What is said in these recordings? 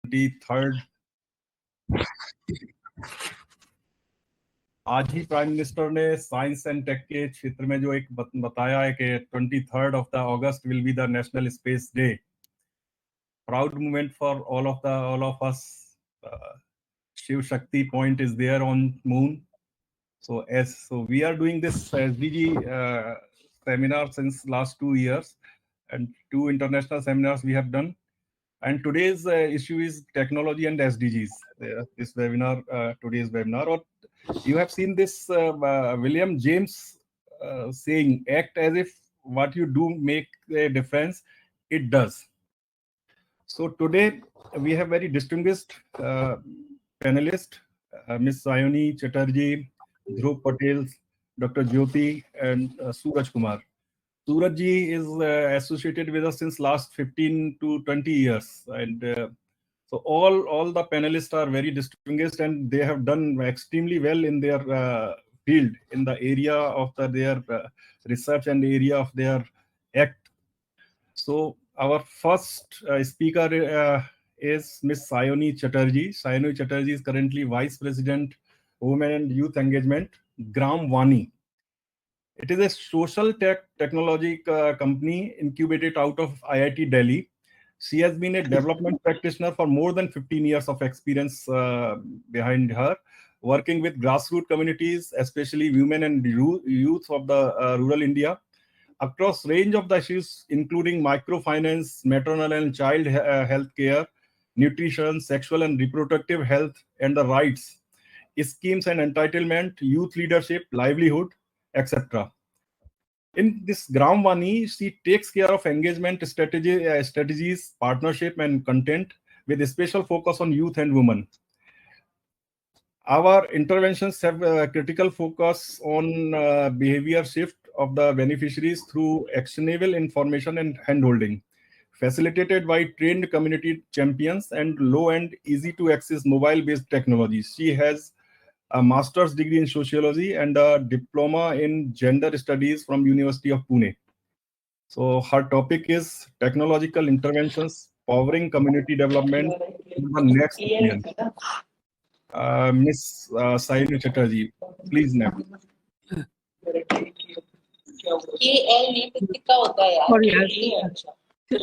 23rd आज ही prime minister ने science and take के क्षेत्र में जो एक बताया है कि 23rd of August will be the National Space Day. Proud moment for all of us. Shiv Shakti point is there on moon. So we are doing this SDG seminar since last 2 years, and 2 international seminars we have done. And today's issue is technology and SDGs. This webinar, today's webinar, or you have seen this William James saying, "Act as if what you do make a difference." It does. So today we have very distinguished panelists, Ms. Sayoni Chatterjee, Dhruv Patel, Dr. Jyoti, and Suraj Kumar. Suraj ji is associated with us since last 15 to 20 years, and so all the panelists are very distinguished, and they have done extremely well in their field, in the area of their research and area of their act. So our first speaker is Ms. Sayoni Chatterjee. Sayoni Chatterjee is currently Vice President, Women and Youth Engagement, Gram Vani. It is a social technology company incubated out of IIT Delhi. She has been a development practitioner for more than 15 years of experience behind her, working with grassroots communities, especially women and youth of the rural India, across range of the issues, including microfinance, maternal and child health care, nutrition, sexual and reproductive health, and the rights, schemes and entitlement, youth leadership, livelihood, etc. In this Gram Vani, she takes care of engagement strategies, partnership, and content with a special focus on youth and women. Our interventions have a critical focus on behavior shift of the beneficiaries through actionable information and handholding, facilitated by trained community champions and low and easy to access mobile-based technologies. She has a master's degree in sociology and a diploma in gender studies from University of Pune. So her topic is technological interventions powering community development in the next year. Ms. Sayoni Chatterjee, please, ma'am.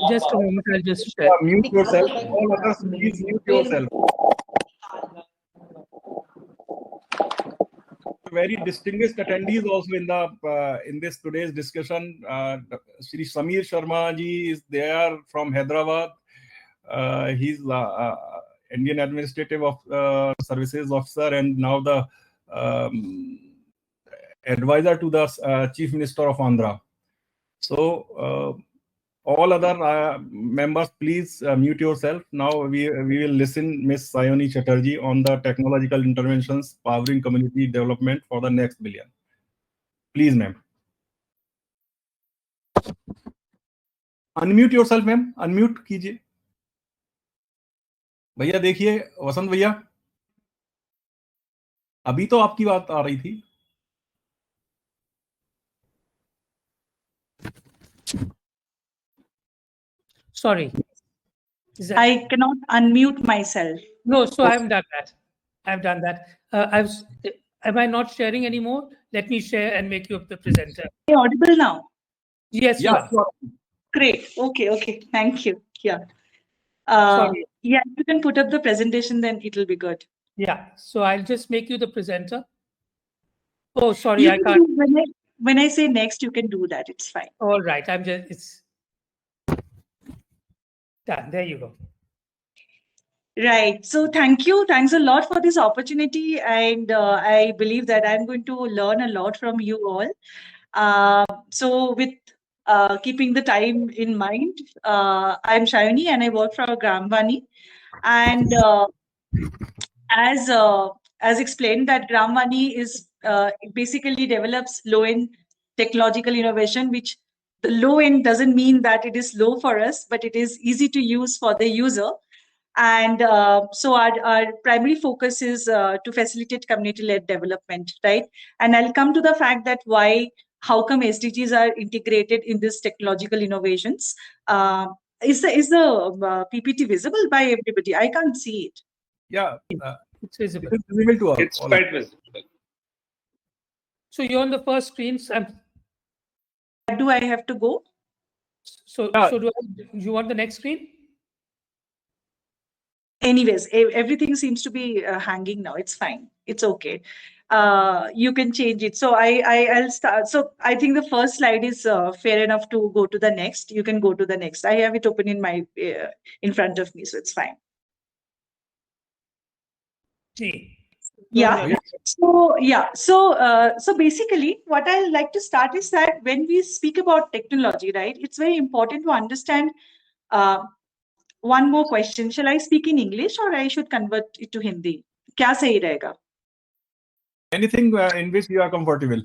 Just a moment, I'll just share. Mute yourself. All others, please mute yourself. Very distinguished attendees also in this today's discussion. Shri Samir Sharma ji is there from Hyderabad. He's Indian Administrative Services Officer and now the advisor to the Chief Minister of Andhra. So all other members, please mute yourself. Now we will listen Ms. Sayoni Chatterjee on the technological interventions powering community development for the next billion. Please, ma'am. Unmute yourself, ma'am. Unmute कीजिए. भैया देखिए, वसंत भैया, अभी तो आपकी बात आ रही थी. Sorry. I cannot unmute myself. No, so I've done that. I've done that. Am I not sharing anymore? Let me share and make you the presenter. Are you audible now? Yes, Yeah. Great. Okay. Thank you. Yeah. Sorry. Yeah, you can put up the presentation, then it'll be good. Yeah. So I'll just make you the presenter. Oh, sorry, I can't. When I say next, you can do that. It's fine. All right. It's done. There you go. Right. So thank you. Thanks a lot for this opportunity. And I believe that I'm going to learn a lot from you all. So with keeping the time in mind, I'm Sayoni and I work for Gram Vani. And as explained, that Gram Vani is basically develops low-end technological innovation, which the low end doesn't mean that it is low for us, but it is easy to use for the user. And so our primary focus is to facilitate community-led development, right? And I'll come to the fact that how come SDGs are integrated in this technological innovations. Is the PPT visible by everybody? I can't see it. Yeah, It's visible. it is visible to all. It's quite visible. So you're on the first screen. Do I have to go? So Yeah. do you want the next screen? Anyways, everything seems to be hanging now. It's fine. It's okay. You can change it. So I'll start. So I think the first slide is fair enough to go to the next. You can go to the next. I have it open in my in front of me, so it's fine. Yeah. So basically, what I like to start is that when we speak about technology, right, it's very important to understand. One more question. Shall I speak in English or I should convert it to Hindi? क्या सही रहेगा? Anything in which you are comfortable,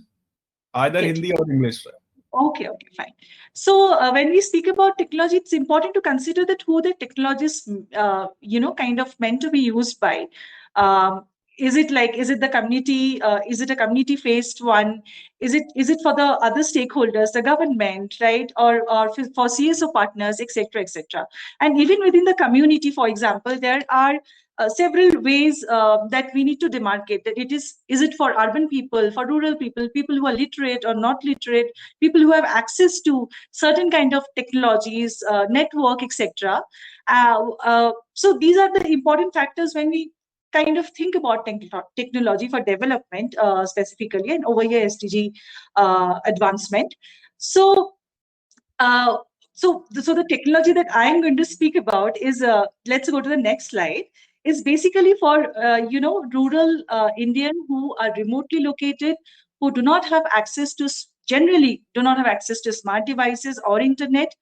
either Okay. Hindi or English. Okay, fine. So when we speak about technology, it's important to consider that who the technology is, kind of meant to be used by. Is it the community? Is it a community-faced one? Is it for the other stakeholders, the government, right? Or for CSO partners, etc., etc. And even within the community, for example, there are several ways that we need to demarcate that is it for urban people, for rural people, people who are literate or not literate, people who have access to certain kind of technologies, network, etc. So these are the important factors when we kind of think about technology for development specifically, and over here SDG advancement. So the technology that I am going to speak about is, let's go to the next slide, is basically for rural Indian who are remotely located, who do not have access to, generally do not have access to smart devices or internet,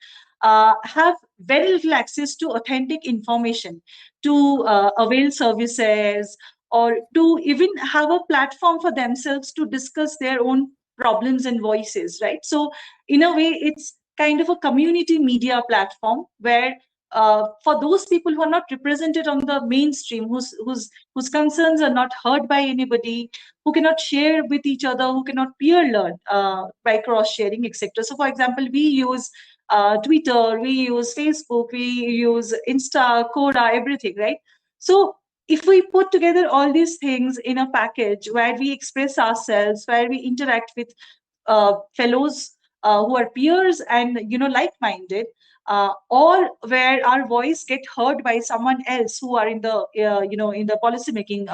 have very little access to authentic information, to avail services, or to even have a platform for themselves to discuss their own problems and voices, right? So in a way, it's kind of a community media platform where for those people who are not represented on the mainstream, whose concerns are not heard by anybody, who cannot share with each other, who cannot peer learn by cross sharing, etc. So for example, we use Twitter, we use Facebook, we use Insta, Quora, everything, right? So if we put together all these things in a package where we express ourselves, where we interact with fellows who are peers and like-minded, or where our voice get heard by someone else who are in the in the policy making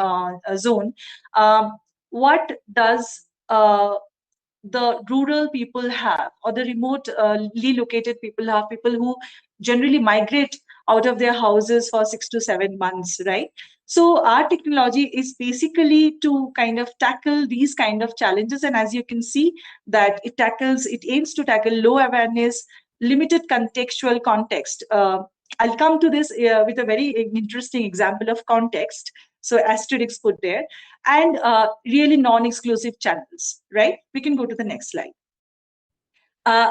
zone, what does the rural people have, or the remotely located people have, people who generally migrate out of their houses for 6 to 7 months, right? So our technology is basically to kind of tackle these kind of challenges. And as you can see that it aims to tackle low awareness, limited contextual context. I'll come to this with a very interesting example of context. So asterisks put there, and really non-exclusive channels, right? We can go to the next slide.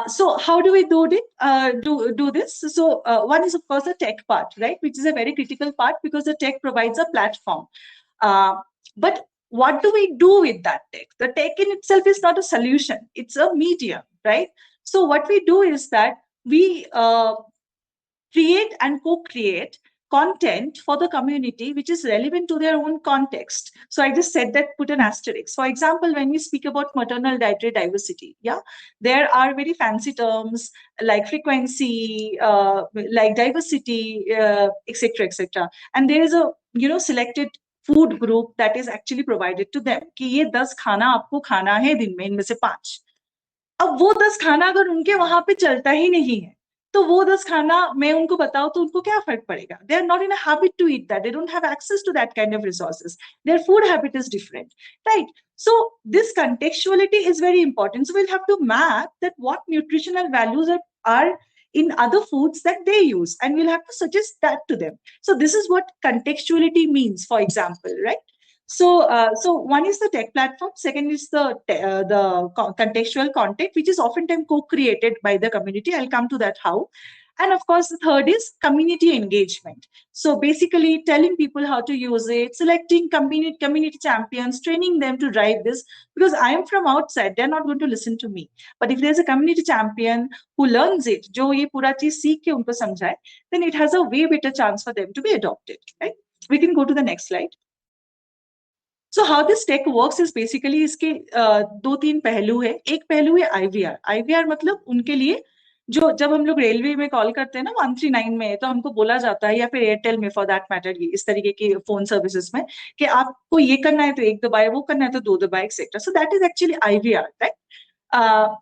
So how do we do this? So one is, of course, the tech part, right? Which is a very critical part because the tech provides a platform. But what do we do with that tech? The tech in itself is not a solution. It's a medium, right? So what we do is that we create and co-create content for the community which is relevant to their own context. So I just said that, put an asterisk. For example, when we speak about maternal dietary diversity, there are very fancy terms like frequency, like diversity, etc., etc. And there is a selected food group that is actually provided to them कि ये 10 खाना आपको खाना है दिन में, इनमें से 5. अब वो 10 खाना अगर उनके वहां पे चलता ही नहीं है, तो वो 10 खाना मैं उनको बताऊं तो उनको क्या फर्क पड़ेगा? They are not in a habit to eat that. They don't have access to that kind of resources. Their food habit is different, right? So this contextuality is very important. So we'll have to map that what nutritional values are in other foods that they use, and we'll have to suggest that to them. So this is what contextuality means, for example, right? So one is the tech platform. Second is the contextual content, which is oftentimes co-created by the community. I'll come to that how. And of course, the third is community engagement. So basically telling people how to use it, selecting community champions, training them to drive this, because I am from outside, they're not going to listen to me. But if there's a community champion who learns it, जो ये पूरा चीज सीख के उनको समझाए, then it has a way better chance for them to be adopted, right? We can go to the next slide. So how this tech works is basically इसके दो तीन पहलू है. एक पहलू है IVR. IVR मतलब उनके लिए जो जब हम लोग रेलवे में कॉल करते हैं ना 139 में, तो हमको बोला जाता है, या फिर एयरटेल में फॉर दैट मैटर, इस तरीके की फोन सर्विसेज में, कि आपको ये करना है तो एक दबाए, वो करना है तो दो दबाए, etcetera. So that is actually IVR, right?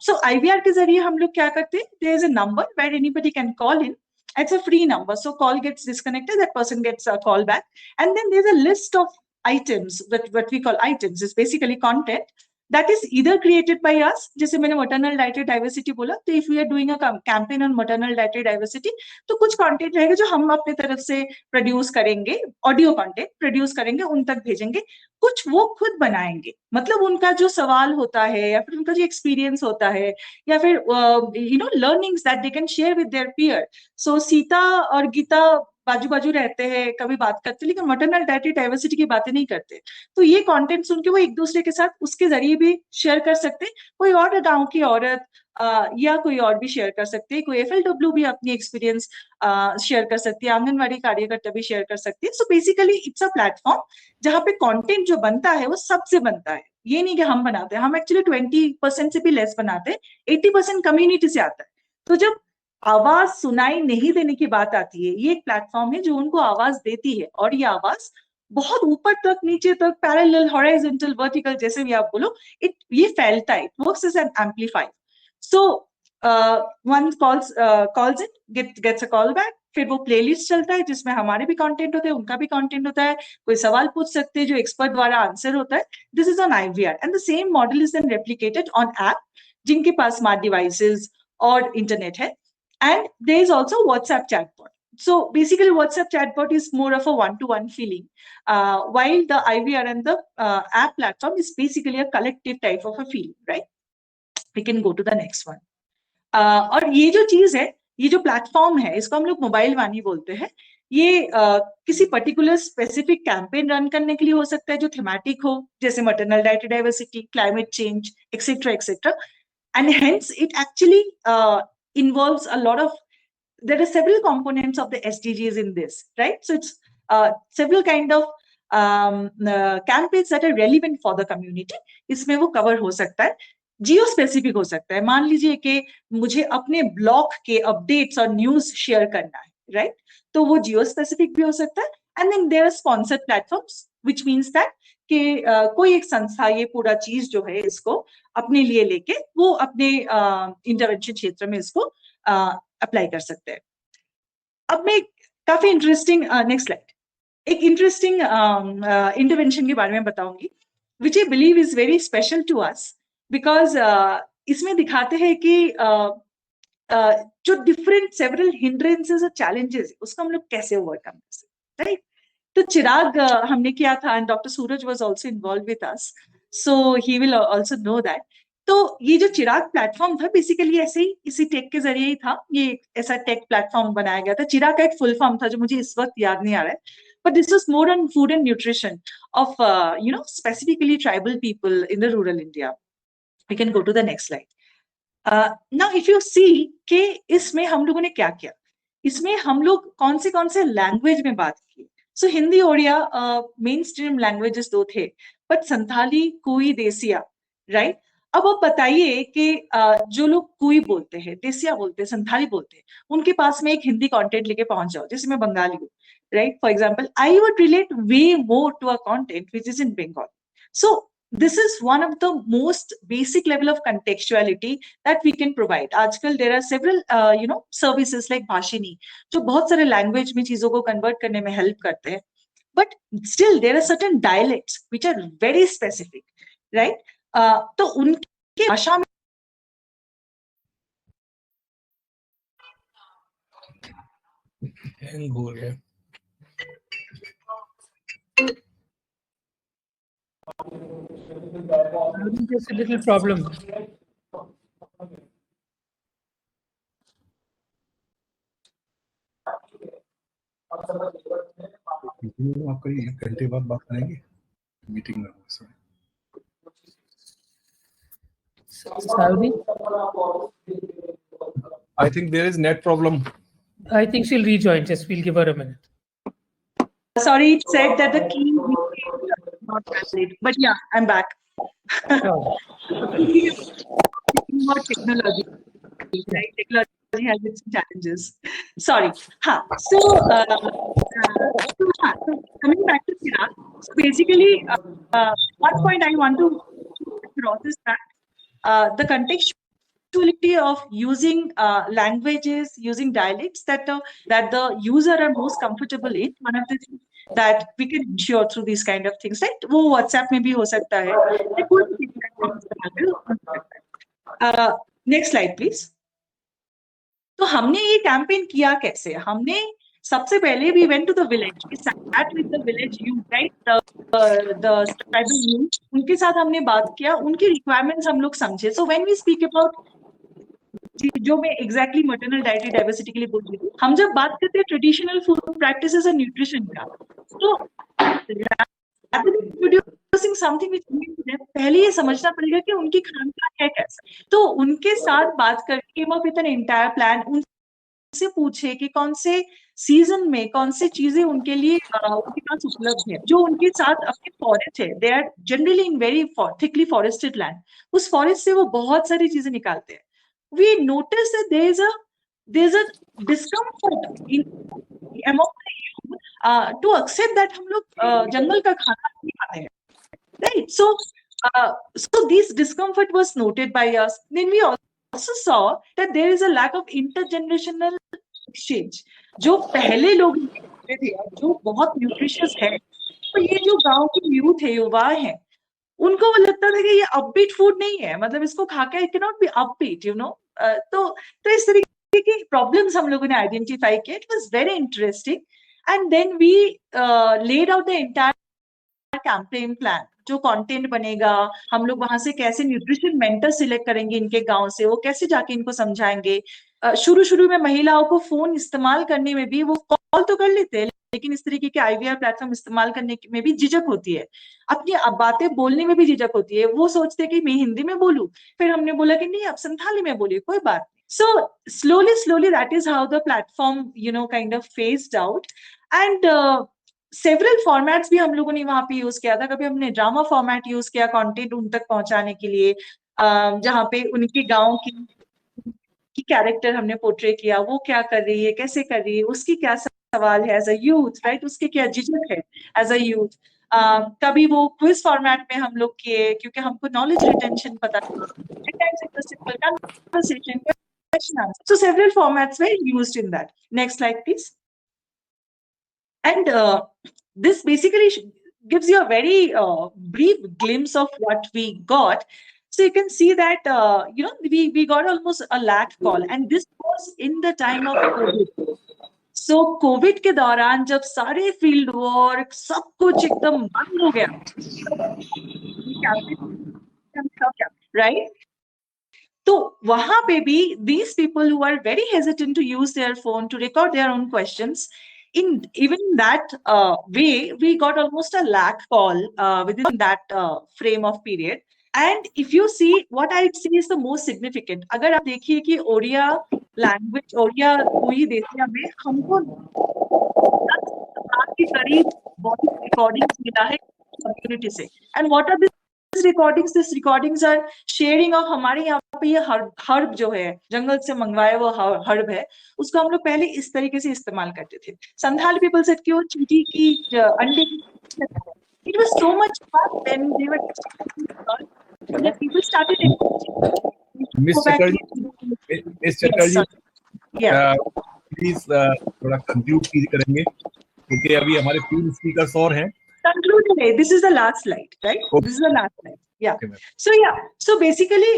So IVR के जरिए हम लोग क्या करते हैं, there is a number where anybody can call in. It's a free number, so call gets disconnected, that person gets a call back, and then there's a list of items, what we call items is basically content that is either created by us. जैसे मैंने maternal dietary diversity बोला, तो if we are doing a campaign on maternal dietary diversity, तो कुछ content रहेगा जो हम अपने तरफ से produce करेंगे, audio content produce करेंगे, उन तक भेजेंगे. कुछ वो खुद बनाएंगे, मतलब उनका जो सवाल होता है, या फिर उनका जो experience होता है, या फिर learnings that they can share with their peer. So Sita और गीता बाजू बाजू रहते हैं, कभी बात करते, लेकिन मैटरनल डाइटरी डाइवर्सिटी की बातें नहीं करते. तो ये कंटेंट सुन के वो एक दूसरे के साथ उसके जरिए भी शेयर कर सकते. कोई और गांव की औरत या कोई और भी शेयर कर सकते हैं, कोई FLW भी अपनी एक्सपीरियंस शेयर कर सकती है, आंगनवाड़ी कार्यकर्ता भी शेयर कर सकती है. So basically it's a platform जहाँ पे कंटेंट जो बनता है वो सबसे बनता है. ये नहीं कि हम बनाते हैं, हम एक्चुअली 20% से भी लेस बनाते हैं, 80% कम्युनिटी से आता है. तो जब आवाज सुनाई नहीं देने की बात आती है, ये एक प्लेटफॉर्म है जो उनको आवाज देती है, और ये आवाज बहुत ऊपर तक, नीचे तक, पैरेलल, हॉरिजॉन्टल, वर्टिकल, जैसे भी आप बोलो, ये फैलता है. It works as an amplifier. So one calls it, gets a call back, फिर वो प्लेलिस्ट चलता है जिसमें हमारे भी कंटेंट होते हैं, उनका भी कंटेंट होता है, कोई सवाल पूछ सकते हैं जो एक्सपर्ट द्वारा आंसर होता है. This is on IVR, and the same model is then replicated on app जिनके पास स्मार्ट डिवाइसेस और इंटरनेट है. And there is also WhatsApp chatbot. So basically WhatsApp chatbot is more of a one-to-one feeling, while the IVR and the app platform is basically a collective type of a feeling, right? We can go to the next one. और ये जो चीज है, ये जो platform है, इसको हम लोग मोबाइल वाणी बोलते हैं. ये किसी पर्टिकुलर स्पेसिफिक कैंपेन रन करने के लिए हो सकता है जो थीमेटिक हो, जैसे maternal dietary diversity, climate change, etcetera etcetera. And hence it actually involves a lot of, there are several components of the SDGs in this, right? So it's several kind of campaigns that are relevant for the community. इसमें वो cover हो सकता है. जियो specific हो सकता है. मान लीजिए कि मुझे अपने ब्लॉग के अपडेट्स और न्यूज शेयर करना है, राइट? तो वो जियो स्पेसिफिक भी हो सकता है. And then there are sponsored platforms, which means that कि कोई एक संस्था ये पूरा चीज जो है इसको अपने लिए लेके वो अपने इंटरवेंशन क्षेत्र में इसको अप्लाई कर सकते हैं. अब मैं काफी इंटरेस्टिंग, नेक्स्ट स्लाइड, एक इंटरेस्टिंग इंटरवेंशन के बारे में बताऊंगी, which I believe is very special to us, because इसमें दिखाते हैं कि जो डिफरेंट सेवरल हिंड्रेंसेस और चैलेंजेस उसको हम लोग कैसे ओवरकम कर सकते, राइट? तो चिराग हमने किया था, and doctor Suraj was also involve with us, so he will also know that. तो ये जो चिराग प्लेटफॉर्म था बेसिकली ऐसे ही इसी टेक के जरिए ही था. ये ऐसा टेक प्लेटफॉर्म बनाया गया था. चिराग का एक फुल फॉर्म था जो मुझे इस वक्त याद नहीं आ रहा है, but this was more on food and nutrition of specifically tribal people in the rural India. We can go to the next slide. Now if you see कि इसमें हम लोगों ने क्या किया, इसमें हम लोग कौन से लैंग्वेज में बात की. So Hindi Odia mainstream languages दो थे, बट संथाली, कुई, देसिया, राइट? अब आप बताइए कि जो लोग कुई बोलते हैं, देसिया बोलते हैं, संथाली बोलते हैं, उनके पास में एक हिंदी कंटेंट लेके पहुंच जाओ, जैसे मैं बंगाली हूँ, right? For example, I would relate way more to a content which is in Bengal. So this is one of the most basic level of contextuality that we can provide. आजकल there are several services like Bhashini जो बहुत सारे language में चीजों को convert करने में help करते हैं, but still there are certain dialects which are very specific, right? तो उनके भाषा में हैंग हो गया. Just a little problem. आपको 1 घंटे बाद बात करेंगे मीटिंग में। Salvi? I think there is net problem. I think she'll rejoin. Just we'll give her a minute. Sorry, it said that the key is not valid, but yeah, I'm back. About technology, right? Technology has its challenges. Sorry. So coming back to Chirag, so basically, one point I want to cross is that the contextuality of using languages, using dialects that the user are most comfortable in. One of the things that we can ensure through these kind of things, right? वो WhatsApp में भी हो सकता है। Next slide, please. तो हमने ये campaign किया कैसे? हमने सबसे पहले we went to the village. We sat with the village youth, right? The tribal youth. उनके साथ हमने बात किया, उनकी requirements हम लोग समझे. So when we speak about जो मैं exactly maternal dietary diversity के लिए बोल रही हूँ, हम जब बात करते हैं traditional food practices and nutrition का, तो introducing something which पहले ये समझना पड़ेगा कि उनकी खान पान है कैसा। तो उनके साथ बात करके came up with an entire plan. उनसे पूछे कि कौन से सीजन में कौन से चीजें उनके लिए उनके पास उपलब्ध है। जो उनके साथ अपने फॉरेस्ट है, they are generally in very thickly forested land, उस फॉरेस्ट से वो बहुत सारी चीजें निकालते हैं। We notice that there is a discomfort in among the youth to accept that हम लोग जंगल का खाना नहीं खाते हैं, right? So this discomfort was noted by us. Then we also saw that there is a lack of intergenerational exchange. जो पहले लोग थे जो बहुत न्यूट्रिशियस है, तो ये जो गांव के यूथ है, युवा है, उनको वो लगता था कि ये अपबीट फूड नहीं है, मतलब इसको खा के it can not be upbeat, you know. तो इस तरीके की प्रॉब्लम्स हम लोगों ने आइडेंटिफाई किए. It was very interesting and then we laid out the entire campaign plan. जो कंटेंट बनेगा, हम लोग वहां से कैसे न्यूट्रिशन मेंटर सिलेक्ट करेंगे इनके गांव से, वो कैसे जाके इनको समझाएंगे. शुरू में महिलाओं को फोन इस्तेमाल करने में भी, वो कॉल तो कर लेते हैं लेकिन इस तरीके के IVR प्लेटफॉर्म इस्तेमाल करने में भी झिझक होती है, अपनी बातें बोलने में भी झिझक होती है. वो सोचते हैं कि मैं हिंदी में बोलूं, फिर हमने बोला कि नहीं आप संथाली में बोलिए, कोई बात नहीं. So slowly that is how the platform kind of phased out. And several formats भी हम लोगों ने वहां पे यूज किया था. कभी हमने ड्रामा फॉर्मेट यूज किया कंटेंट उन तक पहुंचाने के लिए, जहाँ पे उनके गांव की कैरेक्टर हमने पोर्ट्रे किया, वो क्या कर रही है, कैसे कर रही है, उसकी क्या सवाल है एज अ यूथ, राइट, उसके क्या झिझक है एज अ यूथ. कभी वो क्विज फॉर्मेट में हम लोग किए क्योंकि हमको नॉलेज रिटेंशन पता था. So several formats were used in that. Next slide, please. And this basically gives you a very brief glimpse of what we got. So you can see that we got almost 1 lakh call, and this was in the time of COVID. So COVID के दौरान जब सारे field work सब कुछ एकदम बंद हो गया, right? तो वहां पे भी these people who are very hesitant to use their phone to record their own questions, in even that way we got almost 1 lakh call within that frame of period. And if you see, what I'd say is the most significant. अगर आप देखिए कि Odia language, Odia कोई देसिया में हमको 10 लाख के करीब वॉइस रिकॉर्डिंग्स मिला है कम्युनिटी से. And what are this recordings? This recordings are sharing of. हमारे यहाँ पे ये हर्ब जो है, जंगल से मंगवाया वो हर्ब है, उसको हम लोग पहले इस तरीके से इस्तेमाल करते थे. संथाल पीपल सेड कि वो चींटी की अंडे की, it was so much fun when they were that people started Miss Chatterjee, please थोड़ा कंक्लूड करेंगे क्योंकि अभी हमारे 3 स्पीकर्स और हैं. Conclude. This is the last slide, right? Okay. This is the last slide. Yeah. Okay, so basically,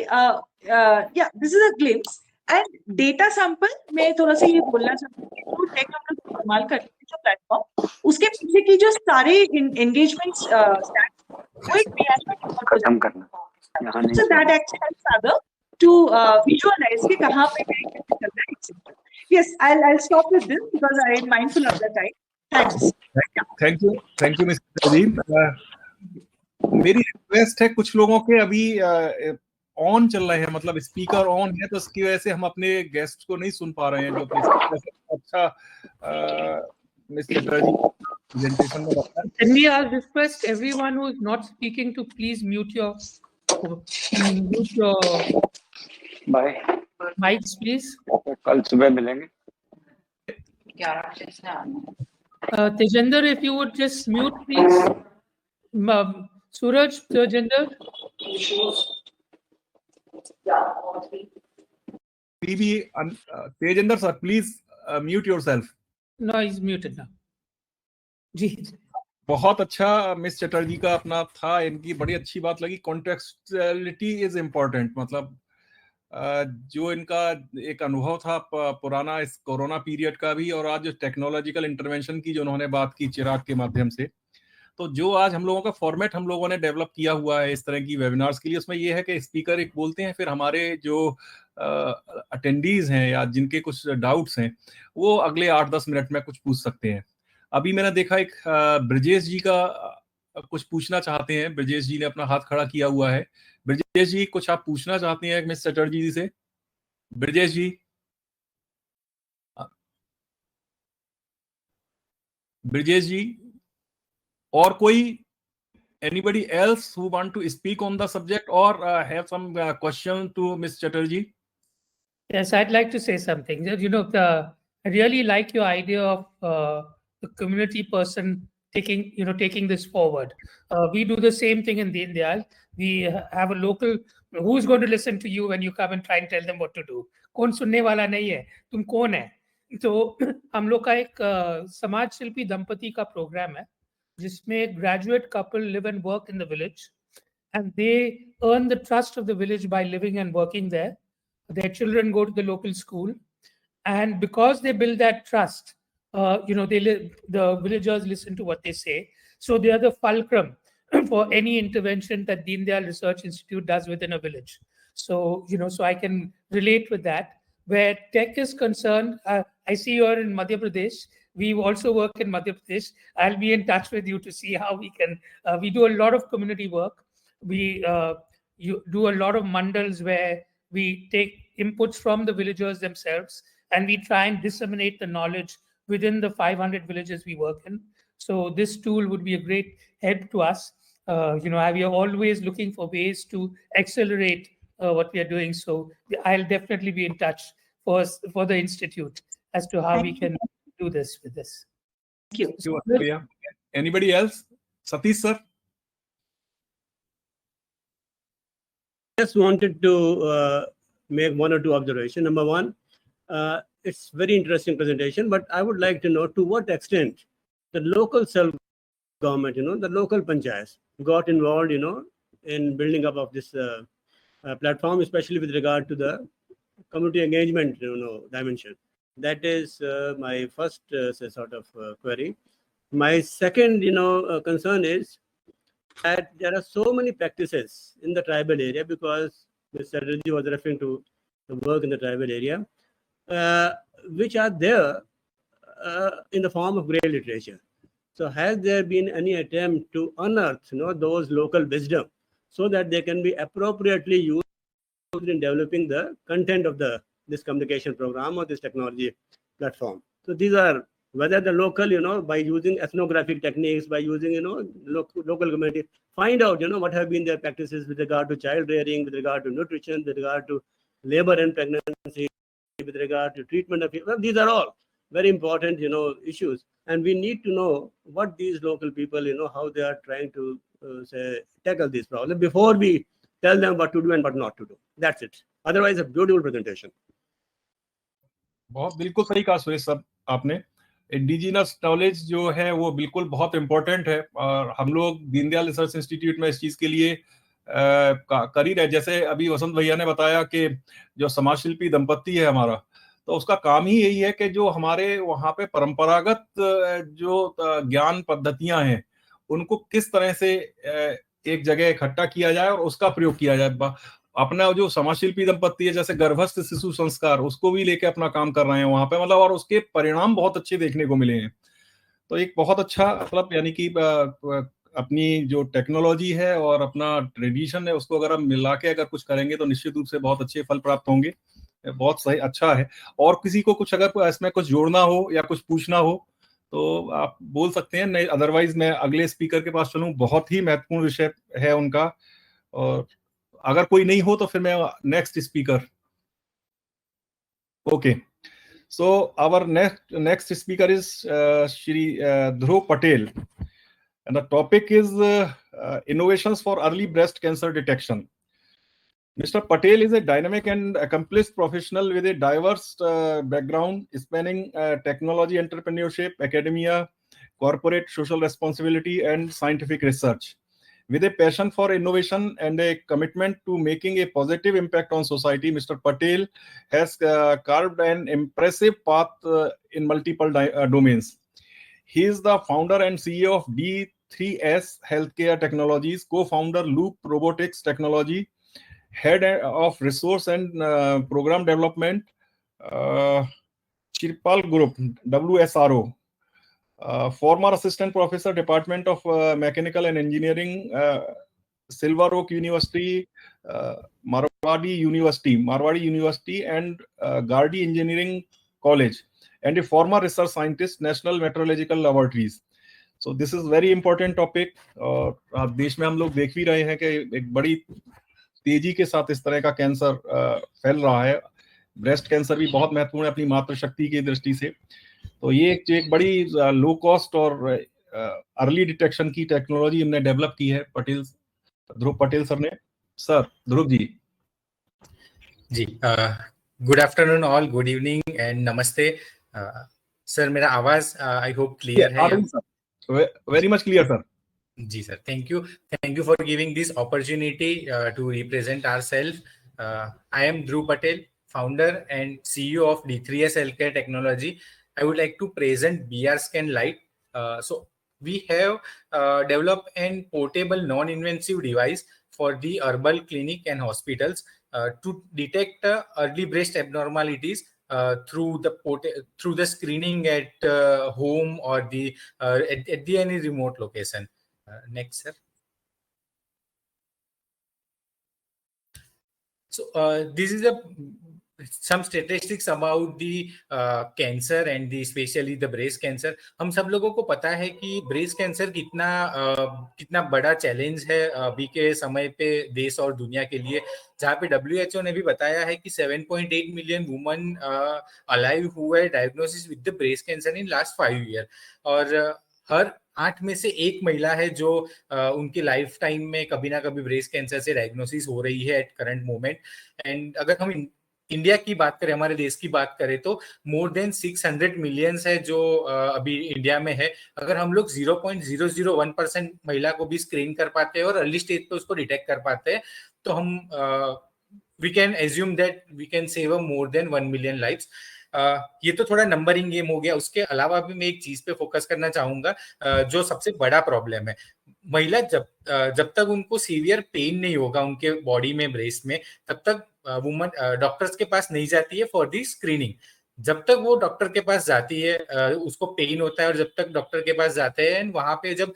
this is a glimpse. And data sample में थोड़ा सा ये बोलना चाहती हूँ, तो टेक हम लोग इस्तेमाल करते हैं जो प्लेटफॉर्म, उसके पीछे की जो सारे एंगेजमेंट्स वो एक खत्म करना. So that actually helps other to visualize कि कहाँ पे चल रहा है. Yes, I'll stop with this because I am mindful of the time. Thanks. Thank you mister Pradeep. मेरी रिक्वेस्ट है, कुछ लोगों के अभी ऑन चल रहे हैं, मतलब स्पीकर ऑन है, तो इसकी वजह से हम अपने गेस्ट को नहीं सुन पा रहे हैं, जो अपने अच्छा मिस्टर प्रदीप प्रेजेंटेशन में बताया। Can we request everyone who is not speaking to please mute your mics, please. कल सुबह मिलेंगे। Tejinder, if you would just mute, please. Suraj, Tejinder. Tejinder sir, please mute yourself. No, he's muted now. जी, बहुत अच्छा miss Chatterjee का अपना था, इनकी बड़ी अच्छी बात लगी। कॉन्टेक्सुअलिटी इज इम्पोर्टेंट, मतलब जो इनका एक अनुभव था पुराना इस कोरोना पीरियड का भी, और आज जो टेक्नोलॉजिकल इंटरवेंशन की जो उन्होंने बात की चिराग के माध्यम से, तो जो आज हम लोगों का फॉर्मेट हम लोगों ने डेवलप किया हुआ है इस तरह की वेबिनार्स के लिए, उसमें ये है कि स्पीकर एक बोलते हैं, फिर हमारे जो अटेंडीज हैं या जिनके कुछ डाउट्स हैं वो अगले 8-10 मिनट में कुछ पूछ सकते हैं। अभी मैंने देखा एक ब्रजेश जी का कुछ पूछना चाहते हैं, ब्रजेश जी ने अपना हाथ खड़ा किया हुआ है। ब्रजेश जी, कुछ आप पूछना चाहते हैं मिस चटर्जी जी से? ब्रजेश जी, ब्रजेश जी, और कोई anybody else who want to speak on the subject or have some question to Miss Chatterjee? Yes, I'd like to say something. You know, I really like your idea of the community person taking this forward. We do the same thing in Deen Dayal. We have a local who's going to listen to you when you come and try and tell them what to do. कौन सुनने वाला नहीं है, तुम कौन है? तो हम लोग का एक समाज शिल्पी दंपति का प्रोग्राम है, जिसमें graduate couple live and work in the village, and they earn the trust of the village by living and working there. Their children go to the local school, and because they build that trust, the villagers listen to what they say. So they are the fulcrum for any intervention that Deen Dayal Research Institute does within a village. So, so I can relate with that. Where tech is concerned, I see you're in Madhya Pradesh. We also work in Madhya Pradesh. I'll be in touch with you to see how we can. We do a lot of community work. We do a lot of mandals where we take inputs from the villagers themselves, and we try and disseminate the knowledge within the 500 villages we work in. So this tool would be a great help to us. We are always looking for ways to accelerate what we are doing. So I'll definitely be in touch for the Institute as to how we can do this with this. Thank you. Anybody else? Satish sir? Just wanted to make one or two observations. Number one, it's very interesting presentation, but I would like to know to what extent the local self-government, the local panchayats got involved, in building up of this platform, especially with regard to the community engagement, dimension. That is my first sort of query. My second, concern is that there are so many practices in the tribal area, because Mr. Reddy was referring to the work in the tribal area, which are there in the form of Grey literature. So has there been any attempt to unearth, those local wisdom, so that they can be appropriately used in developing the content of this communication program or this technology platform? So these are whether the local, by using ethnographic techniques, by using, local community, find out, what have been their practices with regard to child rearing, with regard to nutrition, with regard to labor and pregnancy, with regard to treatment of, these are all very important, issues. And we need to know what these local people, how they are trying to tackle this problem before we tell them what to do and what not to do. That's it. Otherwise, a beautiful presentation. बहुत बिल्कुल सही कहा सुरेश साहब आपने। Indigenous knowledge जो है वो बिल्कुल बहुत इंपॉर्टेंट है, और हम लोग दीनदयाल रिसर्च इंस्टीट्यूट में इस चीज के लिए कर ही रहे। जैसे अभी वसंत भैया ने बताया कि जो समाज शिल्पी दंपत्ति है हमारा, तो उसका काम ही यही है कि जो हमारे वहाँ पे परंपरागत जो ज्ञान पद्धतियां हैं उनको किस तरह से एक जगह इकट्ठा किया जाए और उसका प्रयोग किया जाए। अपना जो समाज शिल्पी दंपत्ति है, जैसे गर्भस्थ शिशु संस्कार, उसको भी लेके अपना काम कर रहे हैं वहां पे, मतलब, और उसके परिणाम बहुत अच्छे देखने को मिले हैं। तो एक बहुत अच्छा मतलब यानी कि अपनी जो टेक्नोलॉजी है और अपना ट्रेडिशन है उसको अगर हम मिला के अगर कुछ करेंगे तो निश्चित रूप से बहुत अच्छे फल प्राप्त होंगे। बहुत सही, अच्छा है। और किसी को कुछ अगर इसमें कुछ जोड़ना हो या कुछ पूछना हो तो आप बोल सकते हैं, नहीं अदरवाइज मैं अगले स्पीकर के पास चलूं। बहुत ही महत्वपूर्ण विषय है उनका, और अगर कोई नहीं हो तो फिर मैं next speaker. Okay, so our next speaker is Shri Dhruv Patel, and the topic is innovations for early breast cancer detection. Mr. Patel is a dynamic and accomplished professional with a diverse background spanning technology, entrepreneurship, academia, corporate social responsibility, and scientific research. With a passion for innovation and a commitment to making a positive impact on society, Mr. Patel has carved an impressive path in multiple domains. He is the founder and CEO of D3S Healthcare Technologies, co-founder Loop Robotics Technology, head of resource and program development, Chirpal Group, WSRO, former assistant professor, Department of Mechanical and Engineering, Silver Oak University, Marwadi University, and Gardi Engineering College, and a former research scientist, National Meteorological Laboratories. So this is very important topic. और देश में हम लोग देख भी रहे हैं कि एक बड़ी तेजी के साथ इस तरह का कैंसर फैल रहा है। ब्रेस्ट कैंसर भी बहुत महत्वपूर्ण है अपनी मातृशक्ति की दृष्टि से। तो ये एक बड़ी लो कॉस्ट और अर्ली डिटेक्शन की टेक्नोलॉजी हमने डेवलप की है ध्रुव पटेल सर ने। सर ध्रुव जी। जी, good afternoon all, good evening and नमस्ते। सर मेरा आवाज आई होप क्लियर है? Very much clear sir. जी sir, thank you for giving this opportunity to represent ourself. I am Dhruv Patel, founder and CEO of D3S Healthcare Technology. I would like to present BR Scan Lite. So we have developed an portable non-invasive device for the urban clinic and hospitals to detect early breast abnormalities through the screening at home or at the any remote location. Next, sir. So this is some statistics about the cancer and especially the breast cancer. हम सब लोगों को पता है कि breast cancer कितना बड़ा challenge है अभी के समय पे देश और दुनिया के लिए, जहाँ पे WHO ने भी बताया है कि 7.8 मिलियन वुमेन अलाइव हुए diagnosis with the breast cancer in last 5 year, और हर 8 में से एक महिला है जो उनकी लाइफ टाइम में कभी ना कभी ब्रेस्ट कैंसर से डायग्नोसिस हो रही है एट करंट मोमेंट। एंड अगर हम इंडिया की बात करें, हमारे देश की बात करें, तो मोर देन 600 मिलियंस है जो अभी इंडिया में है। अगर हम लोग 0.001% महिला को भी स्क्रीन कर पाते हैं और अर्ली स्टेज पे उसको डिटेक्ट कर पाते हैं, तो हम we can assume that we can save more than 1 million lives. ये तो थोड़ा नंबरिंग गेम हो गया। उसके अलावा भी मैं एक चीज पे फोकस करना चाहूंगा, जो सबसे बड़ा प्रॉब्लम है। महिला जब तक उनको सीवियर पेन नहीं होगा उनके बॉडी में, ब्रेस्ट में, तब तक वुमन डॉक्टर्स के पास नहीं जाती है फॉर दी स्क्रीनिंग। जब तक वो डॉक्टर के पास जाती है उसको पेन होता है, और जब तक डॉक्टर के पास जाते हैं वहां पे जब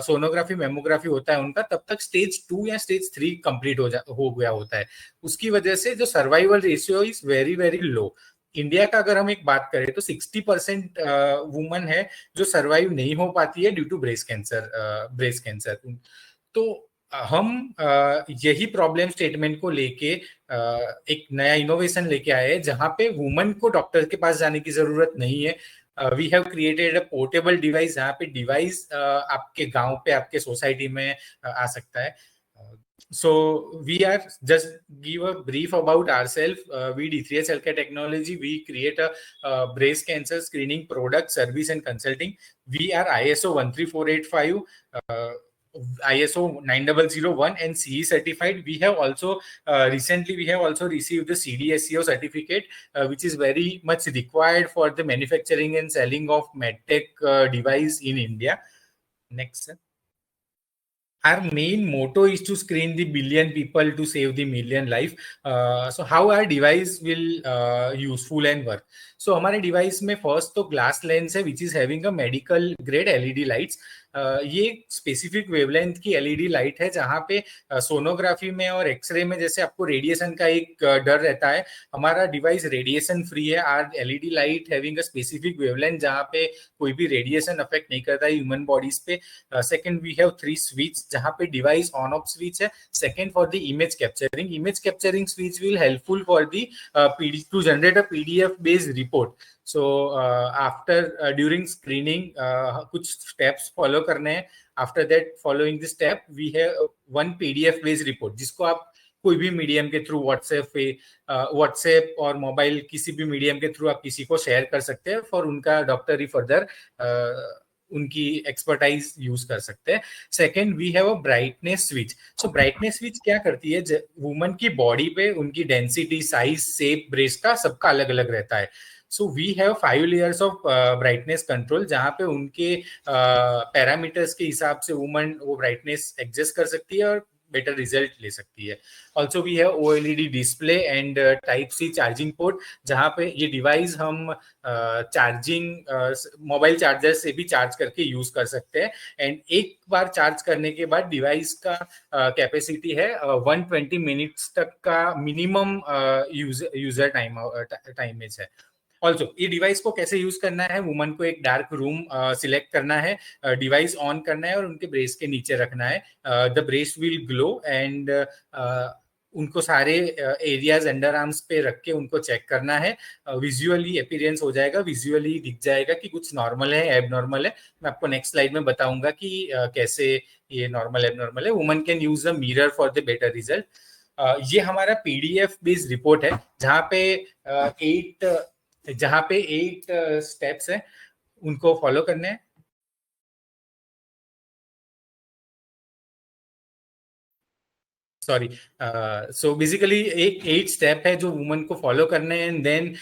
सोनोग्राफी मेमोग्राफी होता है उनका, तब तक स्टेज 2 या स्टेज 3 कंप्लीट हो गया होता है। उसकी वजह से जो survival ratio is very very low. India का अगर हम एक बात करें तो 60% वुमन है जो सर्वाइव नहीं हो पाती है ड्यू टू ब्रेस्ट कैंसर। तो हम यही प्रॉब्लम स्टेटमेंट को लेके एक नया इनोवेशन लेके आए हैं, जहां पे वुमन को डॉक्टर के पास जाने की जरूरत नहीं है। We have created a portable device, जहाँ पे डिवाइस आपके गांव पे, आपके सोसाइटी में आ सकता है। So we are just give a brief about ourselves. We D3S Healthcare Technology, we create a breast cancer screening product, service and consulting. We are ISO 13485, ISO 9001 and CE certified. We have also recently received the CDSCO certificate, which is very much required for the manufacturing and selling of medtech device in India. Next, sir. our main motto is to screen the billion people to save the million life. So how our device will useful and work? So हमारे device में first तो glass lens है which is having a medical grade LED lights. ये specific wavelength की LED light है जहाँ पे sonography में और एक्सरे में जैसे आपको रेडिएशन का एक डर रहता है, हमारा डिवाइस रेडिएशन फ्री है. Are LED light having a specific wavelength जहाँ पे कोई भी रेडिएशन अफेक्ट नहीं करता है ह्यूमन बॉडीज पे. सेकंड वी हैव 3 स्विच जहाँ पे डिवाइस ऑन ऑफ स्विच है. Second for the image capturing switch will helpful for the two generate a PDF based report. So after during screening कुछ steps follow करने हैं. After that following the step we have one PDF based report जिसको आप कोई भी medium के through WhatsApp और mobile किसी भी मीडियम के थ्रू आप किसी को शेयर कर सकते हैं फॉर उनका डॉक्टरी फर्दर उनकी एक्सपर्टाइज यूज कर सकते हैं. Second we have a brightness switch. So brightness switch क्या करती है, वुमन की बॉडी पे उनकी डेंसिटी, साइज, शेप, ब्रेस्ट का सबका अलग अलग रहता है. So we have 5 layers of brightness control जहाँ पे उनके पैरामीटर्स के हिसाब से वुमन वो ब्राइटनेस एडजस्ट कर सकती है और बेटर रिजल्ट ले सकती है. Also we have OLED display and type C charging port जहाँ पे ये डिवाइस हम चार्जिंग मोबाइल चार्जर से भी चार्ज करके यूज कर सकते हैं. एंड एक बार चार्ज करने के बाद डिवाइस का कैपेसिटी है 120 मिनट्स तक का मिनिमम यूजर टाइमेज है. ऑल्सो ये डिवाइस को कैसे यूज करना है, वुमन को एक डार्क रूम सिलेक्ट करना है, डिवाइस ऑन करना है और उनके ब्रेस्ट के नीचे रखना है. The breast will glow and उनको सारे एरियाज अंडर आर्म्स पे रख के उनको चेक करना है. विजुअली अपीयरेंस हो जाएगा, विजुअली दिख जाएगा कि कुछ नॉर्मल है, एबनॉर्मल है. मैं आपको नेक्स्ट स्लाइड में बताऊंगा कि कैसे ये नॉर्मल एबनॉर्मल है. Woman can use the mirror for the better result. ये हमारा पीडीएफ बेस्ड रिपोर्ट है जहाँ पे 8 स्टेप्स है उनको फॉलो करने हैं. सॉरी, सो बेसिकली एक 8 स्टेप है जो वुमन को फॉलो करने हैं. देन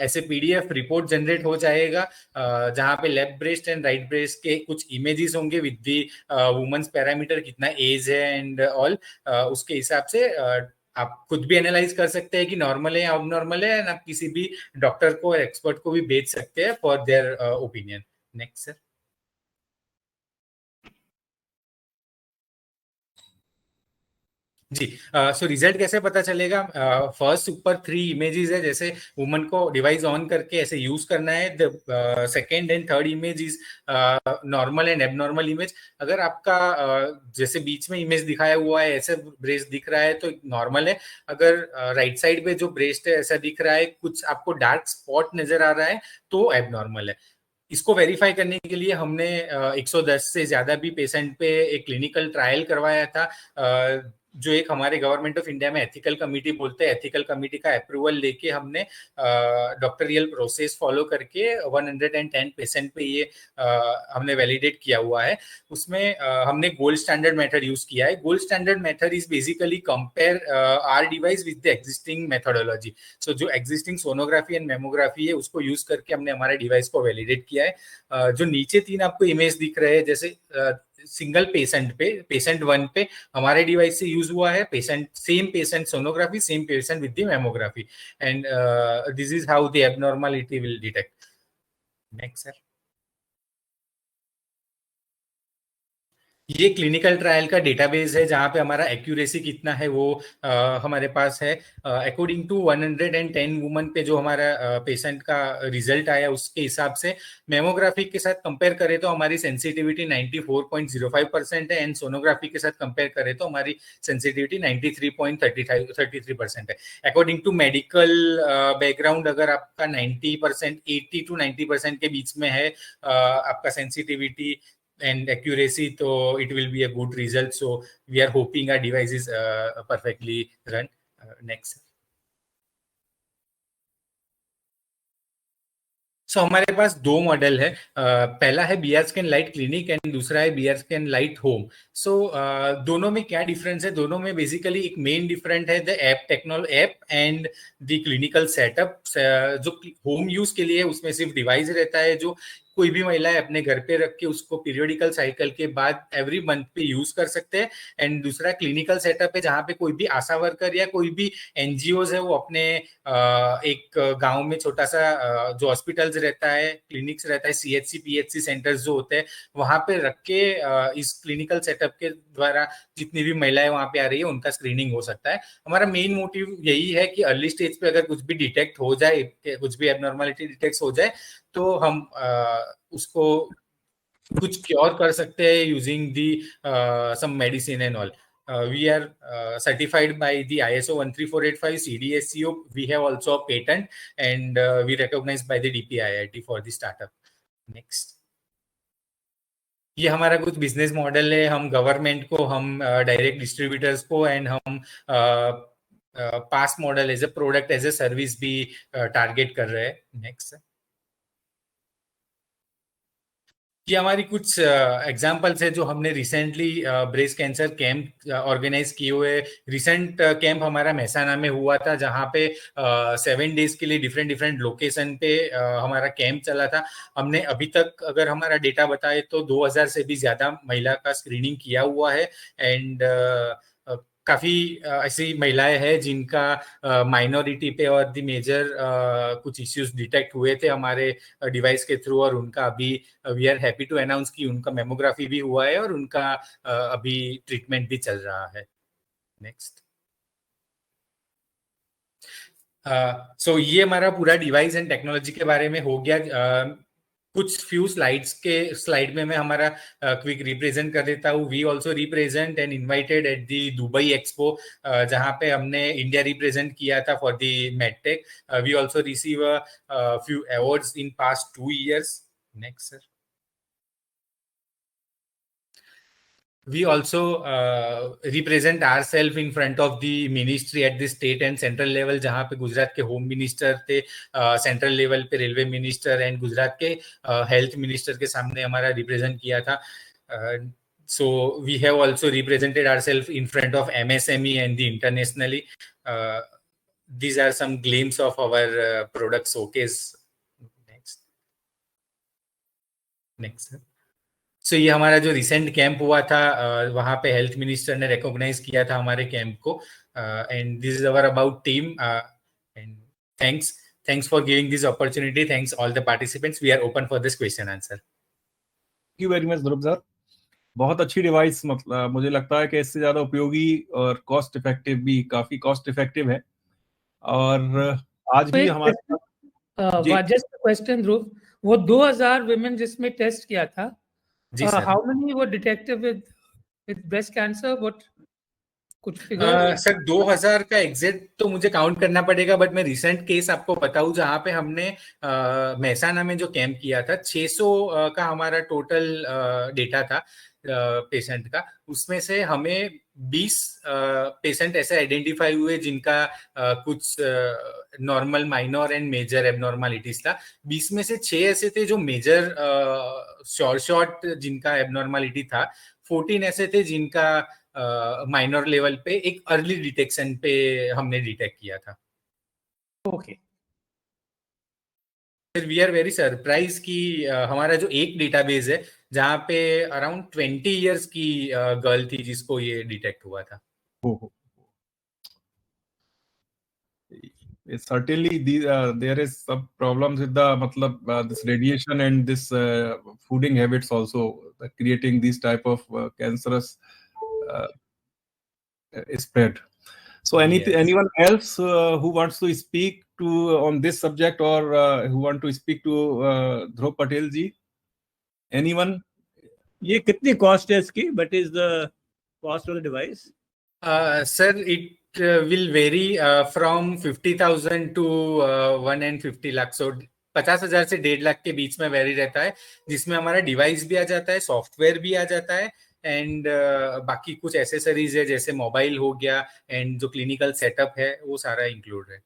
ऐसे पीडीएफ रिपोर्ट जनरेट हो जाएगा जहाँ पे left breast and right breast के कुछ इमेजेस होंगे विद दी वुमेन्स पैरामीटर, कितना एज है एंड ऑल. उसके हिसाब से आप खुद भी एनालाइज कर सकते हैं कि नॉर्मल है या अबनॉर्मल है, एंड आप किसी भी डॉक्टर को, एक्सपर्ट को भी भेज सकते हैं for their opinion. Next sir. जी, सो रिजल्ट कैसे पता चलेगा? फर्स्ट ऊपर 3 इमेजेस है, जैसे वुमन को डिवाइस ऑन करके ऐसे यूज करना है. The second and third image is normal and abnormal image. अगर आपका जैसे बीच में इमेज दिखाया हुआ है ऐसे ब्रेस्ट दिख रहा है तो नॉर्मल है. अगर राइट साइड पे जो ब्रेस्ट है ऐसा दिख रहा है, कुछ आपको डार्क स्पॉट नजर आ रहा है तो एबनॉर्मल है. इसको वेरीफाई करने के लिए हमने 110 से ज्यादा भी पेशेंट पे एक क्लिनिकल ट्रायल करवाया था, जो एक हमारे गवर्नमेंट ऑफ इंडिया में एथिकल कमिटी बोलते हैं, एथिकल कमिटी का अप्रूवल लेके हमने डॉक्टरियल प्रोसेस फॉलो करके 110 पेशेंट पे ये हमने वैलिडेट किया हुआ है. उसमें हमने गोल्ड स्टैंडर्ड मेथड यूज किया है. Gold standard method is basically compare our device with the existing methodology. So जो एग्जिस्टिंग सोनोग्राफी एंड मेमोग्राफी है उसको यूज करके हमने हमारे डिवाइस को वैलिडेट किया है. जो नीचे 3 आपको इमेज दिख रहे हैं, जैसे सिंगल पेशेंट पे, पेशेंट 1 पे हमारे डिवाइस से यूज हुआ है. Same patient sonography, same patient with the mammography, and this is how the abnormality will detect. Next sir. ये क्लिनिकल ट्रायल का डेटाबेस है जहाँ पे हमारा एक्यूरेसी कितना है वो हमारे पास है. अकॉर्डिंग टू 110 वुमन पे जो हमारा पेशेंट का रिजल्ट आया उसके हिसाब से मेमोग्राफी के साथ कंपेयर करें तो हमारी सेंसिटिविटी 94.05% है, एंड सोनोग्राफी के साथ कंपेयर करें तो हमारी सेंसिटिविटी 93.33% है. अकॉर्डिंग टू मेडिकल बैकग्राउंड अगर आपका 90%, 80 to 90% के बीच में है आपका sensitivity and accuracy, so it will be a good result. So we are hoping our device is perfectly run. Next. सो हमारे पास 2 मॉडल है. पहला है BR scan light clinic and दूसरा है BR स्कैन लाइट होम. सो दोनों में क्या डिफरेंस है? दोनों में बेसिकली एक मेन डिफरेंट है the app and the clinical setup. जो होम यूज के लिए उसमें सिर्फ डिवाइस रहता है जो कोई भी महिलाएं अपने घर पे रख के उसको पीरियोडिकल साइकिल के बाद एवरी मंथ पे यूज कर सकते हैं। एंड दूसरा क्लिनिकल सेटअप है जहाँ पे कोई भी आशा वर्कर या कोई भी एनजीओज है वो अपने एक गांव में छोटा सा जो हॉस्पिटल्स रहता है, क्लिनिक्स रहता है, सीएचसी पीएचसी सेंटर्स जो होते हैं वहां पे रख के इस क्लिनिकल सेटअप के द्वारा जितनी भी महिलाएं वहां पे आ रही है उनका स्क्रीनिंग हो सकता है। हमारा मेन मोटिव यही है कि अर्ली स्टेज पे अगर कुछ भी डिटेक्ट हो जाए, कुछ भी एबनॉर्मलिटी डिटेक्ट हो जाए तो हम उसको कुछ क्योर कर सकते हैं using the some medicine and all. We are certified by the ISO 13485 CDSCO. We have also a patent and we recognized by the DPIIT for the startup. Next. ये हमारा कुछ बिजनेस मॉडल है। हम government को, हम direct distributors को and हम पास model as a product as a service भी टारगेट कर रहे हैं। नेक्स्ट। ये हमारी कुछ एग्जांपल्स है जो हमने recently breast cancer camp organise किए हुए। रिसेंट कैंप हमारा महसाना में हुआ था जहाँ पे 7 डेज के लिए डिफरेंट लोकेशन पे हमारा कैंप चला था। हमने अभी तक अगर हमारा डेटा बताए तो 2000 से भी ज्यादा महिला का स्क्रीनिंग किया हुआ है। एंड काफी ऐसी महिलाएं हैं जिनका माइनॉरिटी पे और द मेजर कुछ इश्यूज डिटेक्ट हुए थे हमारे डिवाइस के थ्रू, और उनका अभी we are happy to announce कि उनका मेमोग्राफी भी हुआ है और उनका अभी ट्रीटमेंट भी चल रहा है। नेक्स्ट। सो ये हमारा पूरा डिवाइस एंड टेक्नोलॉजी के बारे में हो गया। कुछ फ्यू स्लाइड में मैं हमारा क्विक रिप्रेजेंट कर देता हूँ। We also represent and invited at the Dubai expo जहाँ पे हमने इंडिया रिप्रेजेंट किया था for the medtech. We also receive few awards in past 2 years। Next sir. We also represent ourselves in front of the ministry at the state and central level, जहाँ पे गुजरात के home minister थे, central level पे railway minister and Gujarat के health minister के सामने हमारा represent किया था। So we have also represented ourselves in front of MSME and the internationally. These are some glimpses of our product showcase. Next. So ये हमारा जो रिसेंट कैंप हुआ था वहाँ पे हेल्थ मिनिस्टर ने रिकॉग्नाइज किया था हमारे कैंप को। And this is our about team and thanks for giving this opportunity. Thanks all the participants. We are open for this question answer. Thank you very much Dhruv sir. बहुत अच्छी device, मतलब मुझे लगता है कि इससे ज्यादा उपयोगी और कॉस्ट इफेक्टिव भी, काफी कॉस्ट इफेक्टिव है। और आज भी हमारे जस्ट क्वेश्चन ध्रुव, वो 2000 वुमेन जिसमें टेस्ट किया था, how many were detected with breast cancer? What कुछ फिगर? सर 2000 का एग्जैक्ट तो मुझे काउंट करना पड़ेगा, बट मैं रिसेंट केस आपको बताऊं जहां पे हमने महसाना में जो कैंप किया था 600 का हमारा टोटल डेटा था पेशेंट का। उसमें से हमें 20 पेशेंट ऐसे आइडेंटिफाई हुए जिनका कुछ normal, minor and major abnormalities था। 20 में से 6 ऐसे थे जो मेजर शॉर्ट जिनका एबनॉर्मलिटी था। 14 ऐसे थे जिनका माइनर लेवल पे एक अर्ली डिटेक्शन पे हमने डिटेक्ट किया था। Okay. We are very surprise कि हमारा जो एक डेटाबेस है जहाँ पे अराउंड 20 इयर्स की गर्ल थी जिसको ये डिटेक्ट हुआ था। Certainly there is some problems with the this radiation and this fooding habits also creating these type of cancerous spread. So anyone else who wants to speak on this subject or who want to speak to Dhruv Patel ji? Anyone? ये कितनी cost है इसकी? What is the cost of the device? Sir, it will vary from 50,000 to 150 lakh. So 50,000 से 1.5 लाख के बीच में very रहता है, जिसमें हमारा डिवाइस भी आ जाता है, सॉफ्टवेयर भी आ जाता है एंड बाकी कुछ एसेसरीज है जैसे मोबाइल हो गया एंड जो क्लिनिकल सेटअप है वो सारा इंक्लूड है।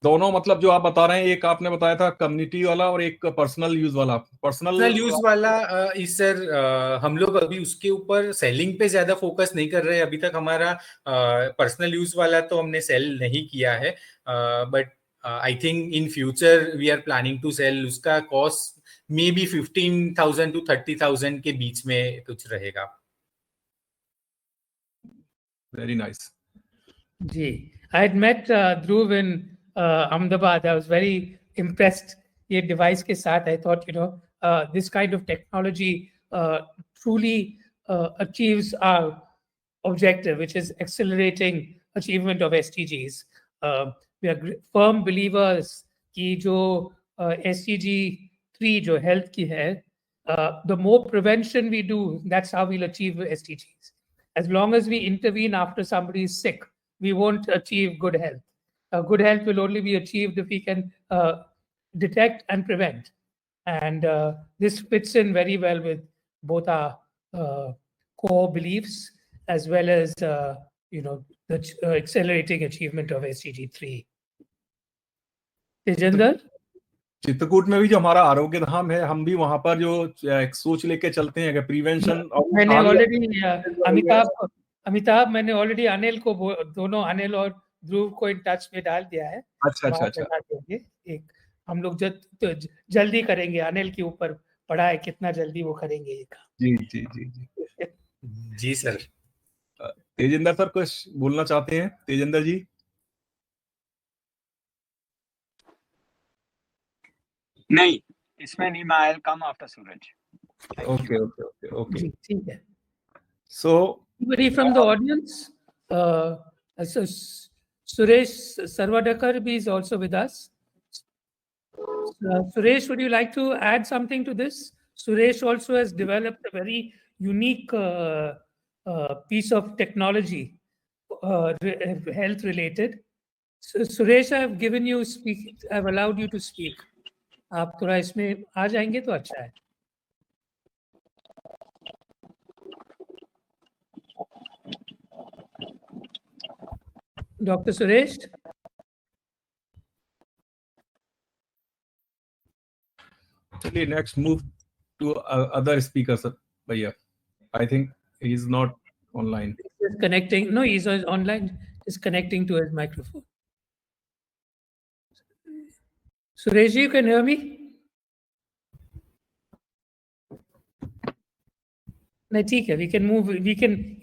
दोनों, मतलब जो आप बता रहे हैं, एक आपने बताया था कम्युनिटी वाला और एक पर्सनल यूज वाला। पर्सनल यूज वाला इस सर हम लोग अभी उसके ऊपर सेलिंग पे ज्यादा फोकस नहीं कर रहे हैं। अभी तक हमारा पर्सनल यूज वाला तो हमने सेल नहीं किया है, but I think in future we are planning to sell, उसका cost maybe 15,000 to 30,000 के बीच में कुछ रहेगा. Very nice. Ji, I had met Dhruv in Ahmedabad. I was very impressed. ये device के साथ, I thought, this kind of technology truly achieves our objective, which is accelerating achievement of SDGs. We are firm believers कि जो SDG 3 जो health की है, the more prevention we do, that's how we'll achieve SDGs. As long as we intervene after somebody is sick, we won't achieve good health. Good health will only be achieved if we can detect and prevent. And this fits in very well with both our core beliefs as well as the accelerating achievement of SDG 3. Tejinder? Chitrakoot में भी जो हमारा आरोग्य धाम है, हम भी वहां पर जो एक सोच लेके चलते हैं कि प्रिवेंशन. मैंने ऑलरेडी अमिताभ मैंने ऑलरेडी अनिल को दोनों अनिल और ध्रुव को इन टच में डाल दिया है. अच्छा. एक हम लोग जल्दी करेंगे. अनिल के ऊपर पड़ा है, कितना जल्दी वो करेंगे ये काम. जी सर. तेजिंदर सर कुछ बोलना चाहते हैं? तेजिंदर जी. नहीं, इसमें नहीं. मैं I'll come after Suraj. Okay. ठीक है. So, anybody from the audience? So Suresh Sarvadakar is also with us. Suresh, would you like to add something to this? Suresh also has developed a very unique piece of technology, health related. So, Suresh, I've given you speak. I've allowed you to speak. आप थोड़ा इसमें आ जाएंगे तो अच्छा है. Dr. Suresh? चलिए next move to other speaker, sir. Bhaiya, I think he is not online. He's connecting. No, he's online. He's connecting to his microphone. Suresh, you can hear me? No, ठीक है. We can move. He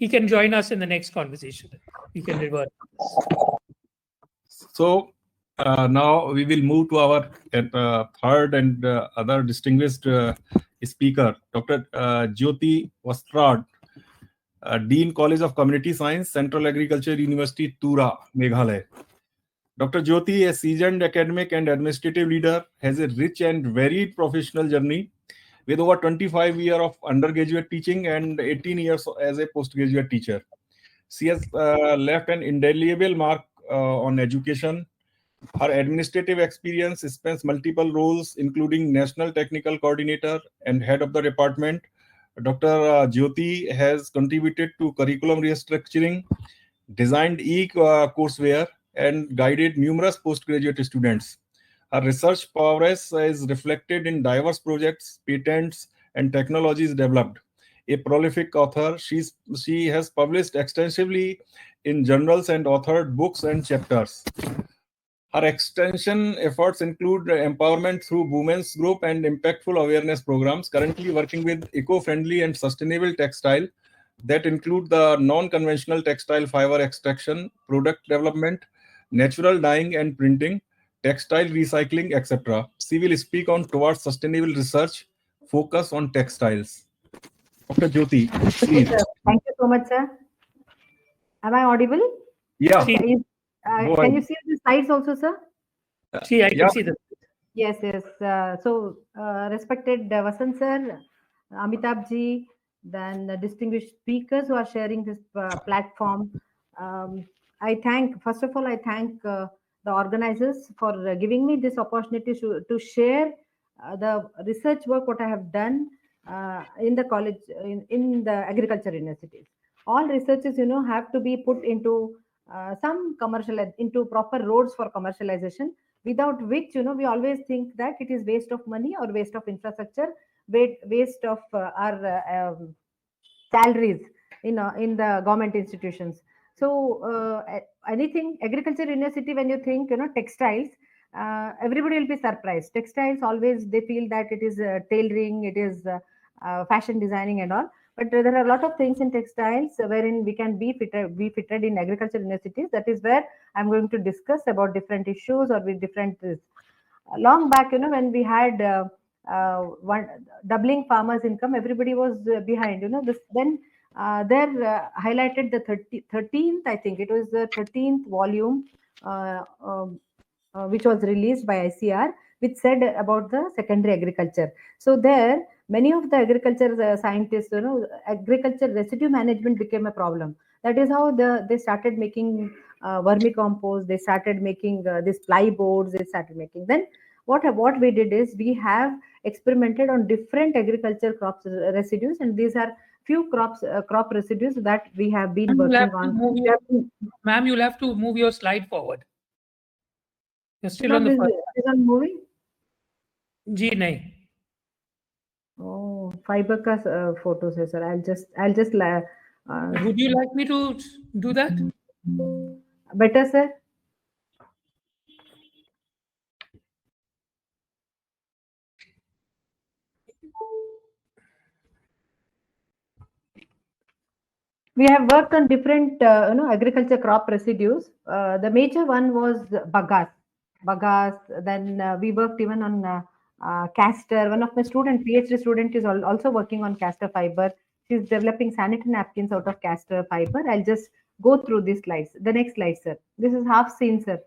can join us in the next conversation. We can revert. So now we will move to our third and other distinguished speaker, Dr. Jyoti Wastrad, Dean College of Community Science, Central Agriculture University, Tura, Meghalaya. Dr. Jyoti, a seasoned academic and administrative leader, has a rich and varied professional journey with over 25 years of undergraduate teaching and 18 years as a postgraduate teacher. She has left an indelible mark on education. Her administrative experience spans multiple roles, including National Technical Coordinator and Head of the Department. Dr. Jyoti has contributed to curriculum restructuring, designed e-courseware, and guided numerous postgraduate students. Her research prowess is reflected in diverse projects, patents, and technologies developed. A prolific author, she has published extensively in journals and authored books and chapters. Her extension efforts include empowerment through women's group and impactful awareness programs, currently working with eco-friendly and sustainable textile that include the non-conventional textile fiber extraction, product development, natural dyeing and printing, textile recycling, etc. She will speak on towards sustainable research, focus on textiles. Dr. Jyoti, please. Thank you so much, sir. Am I audible? Yeah. Can you see the slides also, sir? See, I can see them. Yes. Respected Vasant sir, Amitabh ji, then the distinguished speakers who are sharing this platform. First of all, I thank the organizers for giving me this opportunity to share the research work what I have done in the college, in the agriculture universities. All researches, have to be put into into proper roads for commercialization, without which, we always think that it is waste of money or waste of infrastructure, waste of our salaries in the government institutions. So anything agriculture university, when you think, textiles, everybody will be surprised. Textiles always, they feel that it is tailoring, it is fashion designing and all. But there are a lot of things in textiles wherein we can be fitted in agriculture universities. That is where I'm going to discuss about different issues or with different. Long back, when we had one doubling farmers' income, everybody was behind. This then there highlighted the 13th, I think it was the 13th volume, which was released by ICR, which said about the secondary agriculture. So there, many of the agriculture scientists, agriculture residue management became a problem. That is how they started making vermicompost. They started making these ply boards. They started making. Then what we did is we have experimented on different agriculture crops residues, and these are few crop residues that we have been working on. Ma'am, you'll have to move your slide forward. You're still on the first. Is on moving? जी नहीं. Oh, fiber का photos है, sir. I'll just Would you like me to do that? Better, sir. We have worked on different, agriculture crop residues. The major one was bagasse. Then we worked even on castor. One of my PhD student is also working on castor fiber. She's developing sanitary napkins out of castor fiber. I'll just go through these slides. The next slide, sir. This is half scene, sir.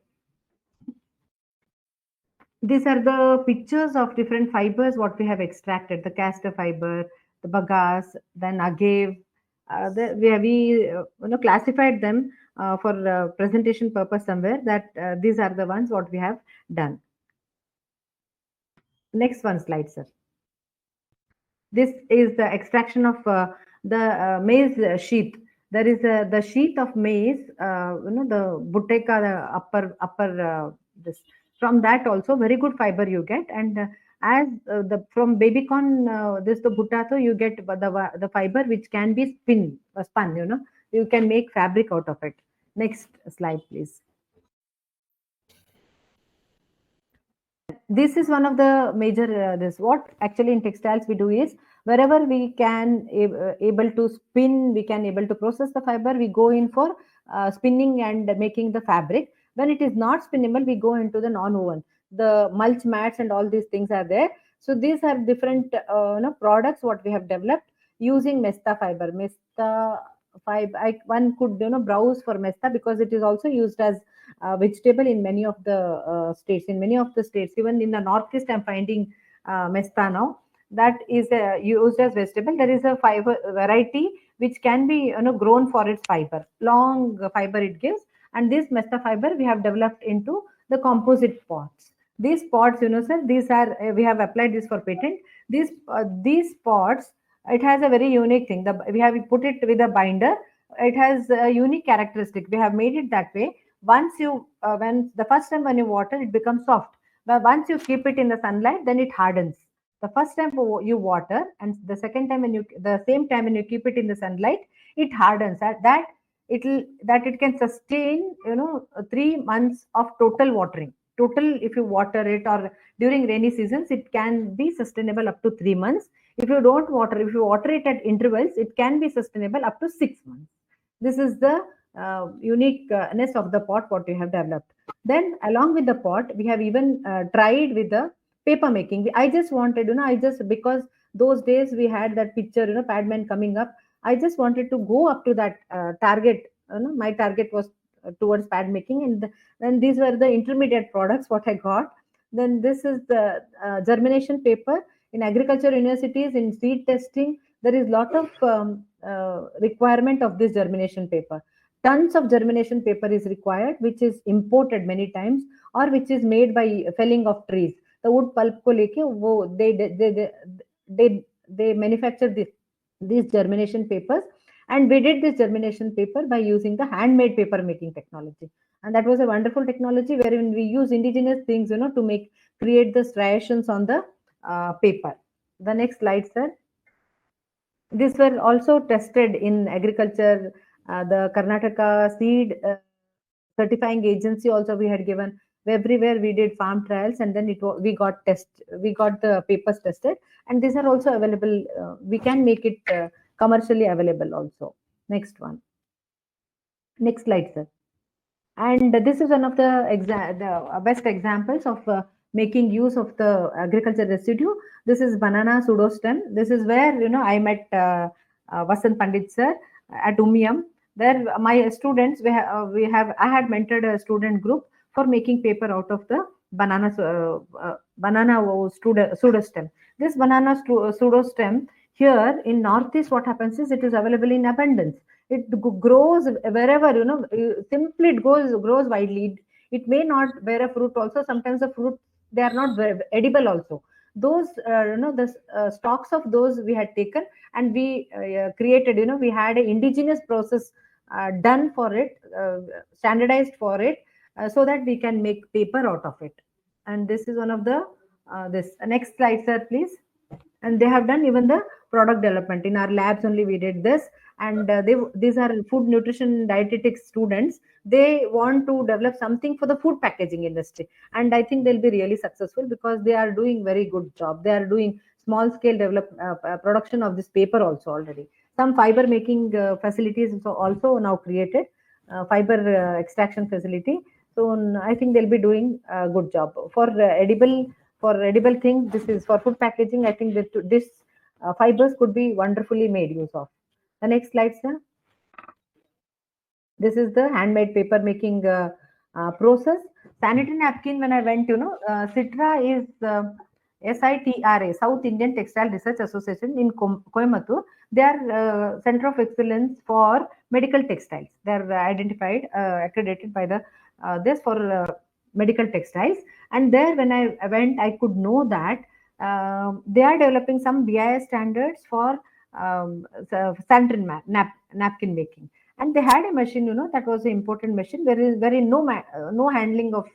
These are the pictures of different fibers what we have extracted: the castor fiber, the bagasse, then agave. We classified them for presentation purpose somewhere, that these are the ones what we have done. Next one slide, sir. This is the extraction of the maize sheath. There is the sheath of maize, the buteka, the upper this. From that also very good fiber you get, and as from baby corn, this the butato, you get the fiber which can be spun. You can make fabric out of it. Next slide, please. This is one of the major what actually in textiles we do is, wherever we can able to spin, we can able to process the fiber, we go in for spinning and making the fabric. When it is not spinnable, we go into the non-woven. The mulch mats and all these things are there. So these are different products what we have developed using mesta fiber. Mesta fiber, one could browse for mesta because it is also used as vegetable in many of the states. In many of the states, even in the northeast, I'm finding mesta now. That is used as vegetable. There is a fiber variety which can be grown for its fiber. Long fiber it gives. And this mesta fiber we have developed into the composite pots. These pots, sir, these are we have applied this for patent. These pots, it has a very unique thing. We have put it with a binder. It has a unique characteristic. We have made it that way. Once you, when the first time when you water, it becomes soft. But once you keep it in the sunlight, then it hardens. The first time you water, and the second time the same time when you keep it in the sunlight, it hardens. It can sustain 3 months of total watering. Total, if you water it or during rainy seasons, it can be sustainable up to 3 months. If you don't water, if you water it at intervals, it can be sustainable up to 6 months. This is the uniqueness of the pot what we have developed. Then along with the pot, we have even tried with the paper making. I just wanted, because those days we had that picture, Padman coming up. I just wanted to go up to that target. My target was towards pad making, and then these were the intermediate products what I got. Then this is the germination paper. In agriculture universities, in seed testing, there is lot of requirement of this germination paper. Tons of germination paper is required, which is imported many times, or which is made by felling of trees. The wood pulp ko leke they manufacture these germination papers, and we did this germination paper by using the handmade paper making technology. And that was a wonderful technology wherein we use indigenous things, to create the striations on the paper. The next slide, sir. These were also tested in agriculture. The Karnataka seed certifying agency also we had given. Everywhere we did farm trials, and then we got the papers tested, and these are also available. We can make it commercially available also. Next one. Next slide, sir. And this is one of the best examples of making use of the agriculture residue. This is banana pseudostem. This is where I met Vasant Pandit sir at Umiam. There, my students, I had mentored a student group for making paper out of the banana pseudostem. This banana pseudostem here in Northeast, what happens is it is available in abundance. It grows wherever, simply it grows widely. It may not bear a fruit also. Sometimes the fruit, they are not edible also. Those, the stalks of those we had taken, and we created, we had an indigenous process done for it, standardized for it, so that we can make paper out of it. And this is one of the, this. Next slide, sir, please. And they have done even the product development. In our labs only we did this. And these are food nutrition dietetics students. They want to develop something for the food packaging industry, and I think they'll be really successful because they are doing very good job. They are doing small scale production of this paper also already. Some fiber making facilities also now created, fiber extraction facility. So I think they'll be doing a good job for edible things. This is for food packaging. I think that this fibers could be wonderfully made use of. The next slide, sir. This is the handmade paper making process. Sanitary napkin, when I went, SITRA is SITRA, South Indian Textile Research Association in Coimbatore. They are Center of Excellence for Medical Textiles. They are identified, accredited by the this for medical textiles. And there, when I went, I could know that they are developing some BIS standards for sanitary napkin making, and they had a machine, that was an important machine where no handling of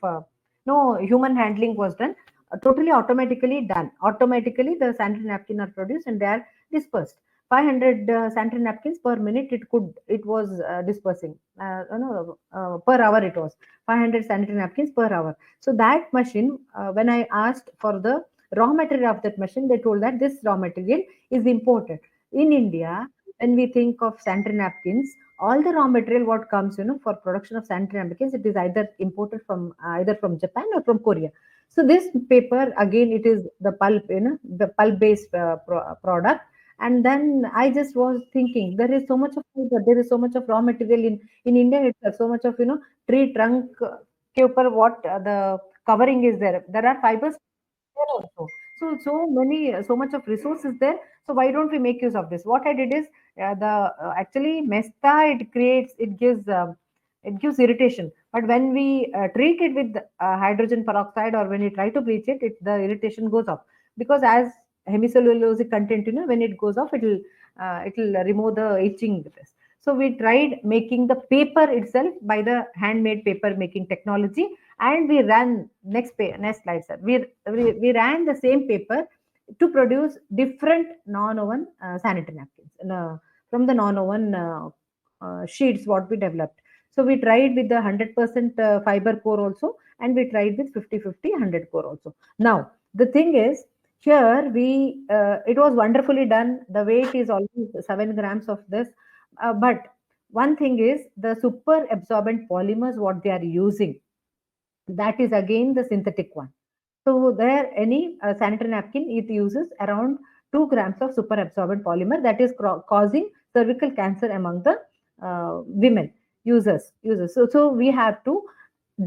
no human handling was done, totally automatically done. Automatically the sanitary napkin are produced and they are dispersed. 500 sanitary napkins per minute it was dispersing, per hour it was 500 sanitary napkins per hour. So that machine, when I asked for the raw material of that machine, they told that this raw material is imported. In India, when we think of sanitary napkins, all the raw material what comes, for production of sanitary napkins, it is either imported from either from Japan or from Korea. So this paper, again, it is the pulp, the pulp-based product. And then I just was thinking, there is so much of fiber, there is so much of raw material in India itself, so much of tree trunk, what the covering is there. There are fibers there also. So much of resources there. So why don't we make use of this? What I did is actually mesta, it gives irritation. But when we treat it with hydrogen peroxide, or when you try to bleach it, the irritation goes off, because as hemicellulosic content, when it goes off, it'll remove the itching with this. So we tried making the paper itself by the handmade paper making technology, and we ran next slide, sir. We ran the same paper to produce different non-oven sanitary napkins from the non-oven sheets what we developed. So we tried with the 100% fiber core also, and we tried with 50-50 100 core also. Now the thing is, here it was wonderfully done. The weight is almost 7 grams of this, but one thing is the super absorbent polymers what they are using, that is again the synthetic one. So there, any sanitary napkin, it uses around 2 grams of super absorbent polymer, that is causing cervical cancer among the women users. So we have to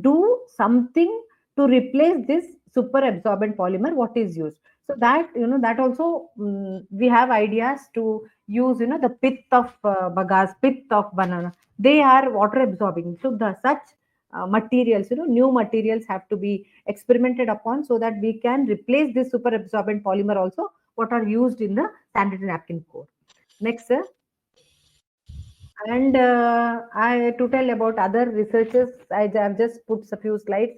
do something to replace this super absorbent polymer what is used. So that that also we have ideas to use the pith of bagasse, pith of banana. They are water absorbing. So such materials, new materials have to be experimented upon, so that we can replace this super absorbent polymer also what are used in the sanitary napkin core. Next, sir. And to tell about other researches, I have just put a few slides.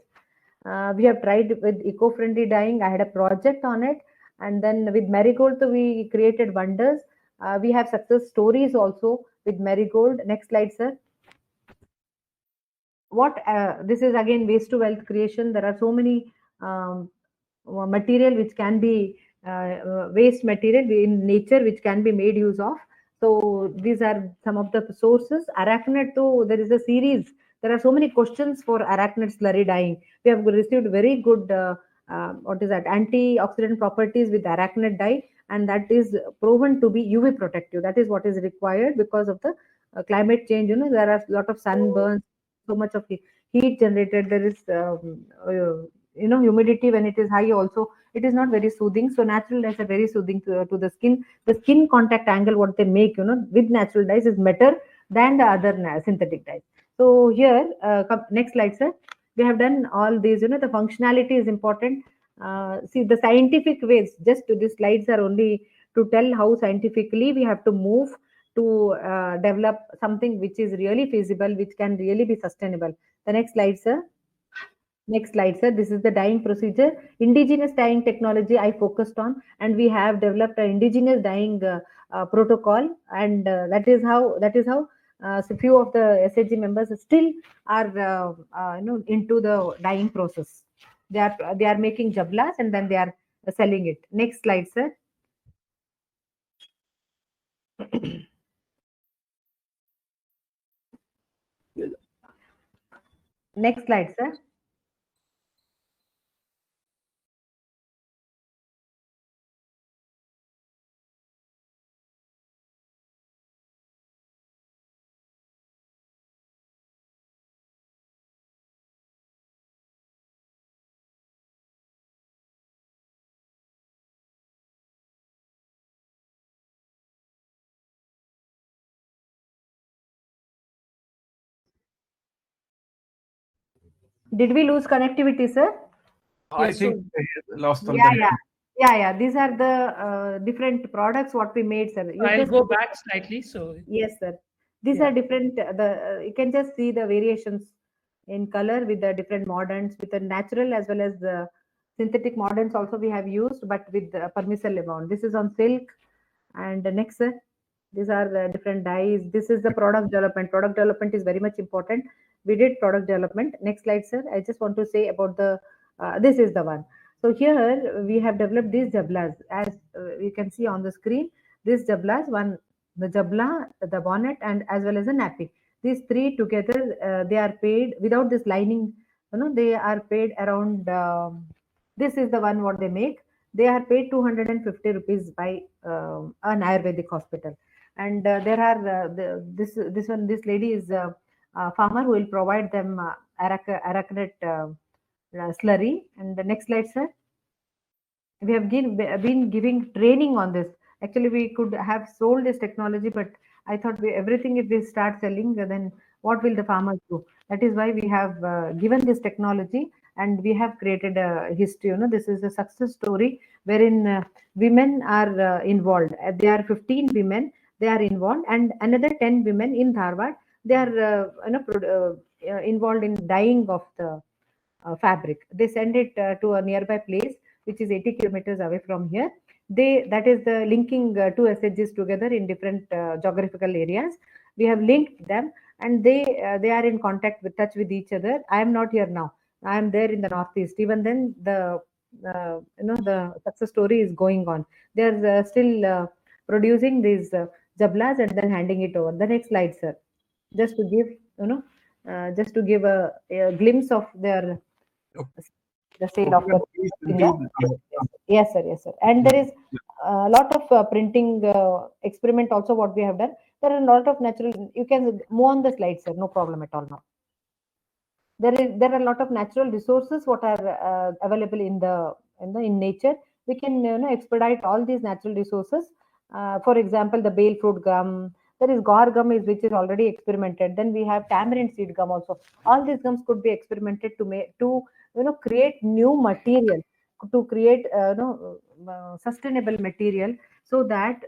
We have tried with eco-friendly dyeing. I had a project on it, and then with marigold we created wonders. We have success stories also with marigold. Next slide, sir. what this is again waste to wealth creation. There are so many material which can be waste material in nature which can be made use of. So these are some of the sources. Arachnid too, there is a series. There are so many questions for arachnid slurry dyeing. We have received very good what is that, antioxidant properties with arachnid dye, and that is proven to be UV protective. That is what is required because of the climate change. There are a lot of sunburns, so much of heat generated. There is humidity when it is high also. It is not very soothing. So natural dyes are very soothing to the skin. The skin contact angle what they make with natural dyes is better than the other synthetic dyes. So here, next slide, sir. We have done all these. The functionality is important. See the scientific ways. Just these slides are only to tell how scientifically we have to move to develop something which is really feasible, which can really be sustainable. The next slide, sir. Next slide, sir. This is the dyeing procedure. Indigenous dyeing technology I focused on, and we have developed an indigenous dyeing protocol, and that is how so few of the SDG members still are into the dyeing process. They are making jablas and then they are selling it. Next slide, sir. Next slide, sir. Did we lose connectivity, sir? I Yes, think lost some Yeah, connection. yeah. These are the different products what we made, sir. I'll go back slightly. So yes, sir. These are different. You can just see the variations in color with the different moderns, with the natural as well as the synthetic moderns also we have used, but with the permissible amount. This is on silk. And the next, sir, these are the different dyes. This is the product development. Product development is very much important. We did product development. Next slide, sir. I just want to say about the, this is the one. So here we have developed these jablas. As you can see on the screen, these jablas, one, the jabla, the bonnet, and as well as the nappy. These three together, they are paid without this lining. They are paid around, this is the one what they make. They are paid 250 rupees by an Ayurvedic hospital. And there are this lady is a farmer who will provide them arachnid slurry. And the next slide, sir. We have been giving training on this. Actually, we could have sold this technology, but I thought everything if we start selling, then what will the farmers do? That is why we have given this technology, and we have created a history. This is a success story wherein women are involved. There are 15 women. They are involved, and another 10 women in Dharwad. They are involved in dyeing of the fabric. They send it to a nearby place which is 80 kilometers away from here. That is the linking two SDGs together in different geographical areas. We have linked them, and they are in touch with each other. I am not here now. I am there in the northeast. Even then, the success story is going on. They are still producing these jablas and then handing it over. The next slide, sir. Just to give a glimpse of their the sale of the yes sir. And there is a lot of printing experiment also what we have done. There are a lot of natural, you can move on the slide, sir, no problem at all now. There are a lot of natural resources what are available in nature. We can expedite all these natural resources. For example, the bale fruit gum. There is gar gum which is already experimented. Then we have tamarind seed gum also. All these gums could be experimented to create new material, to create sustainable material, so that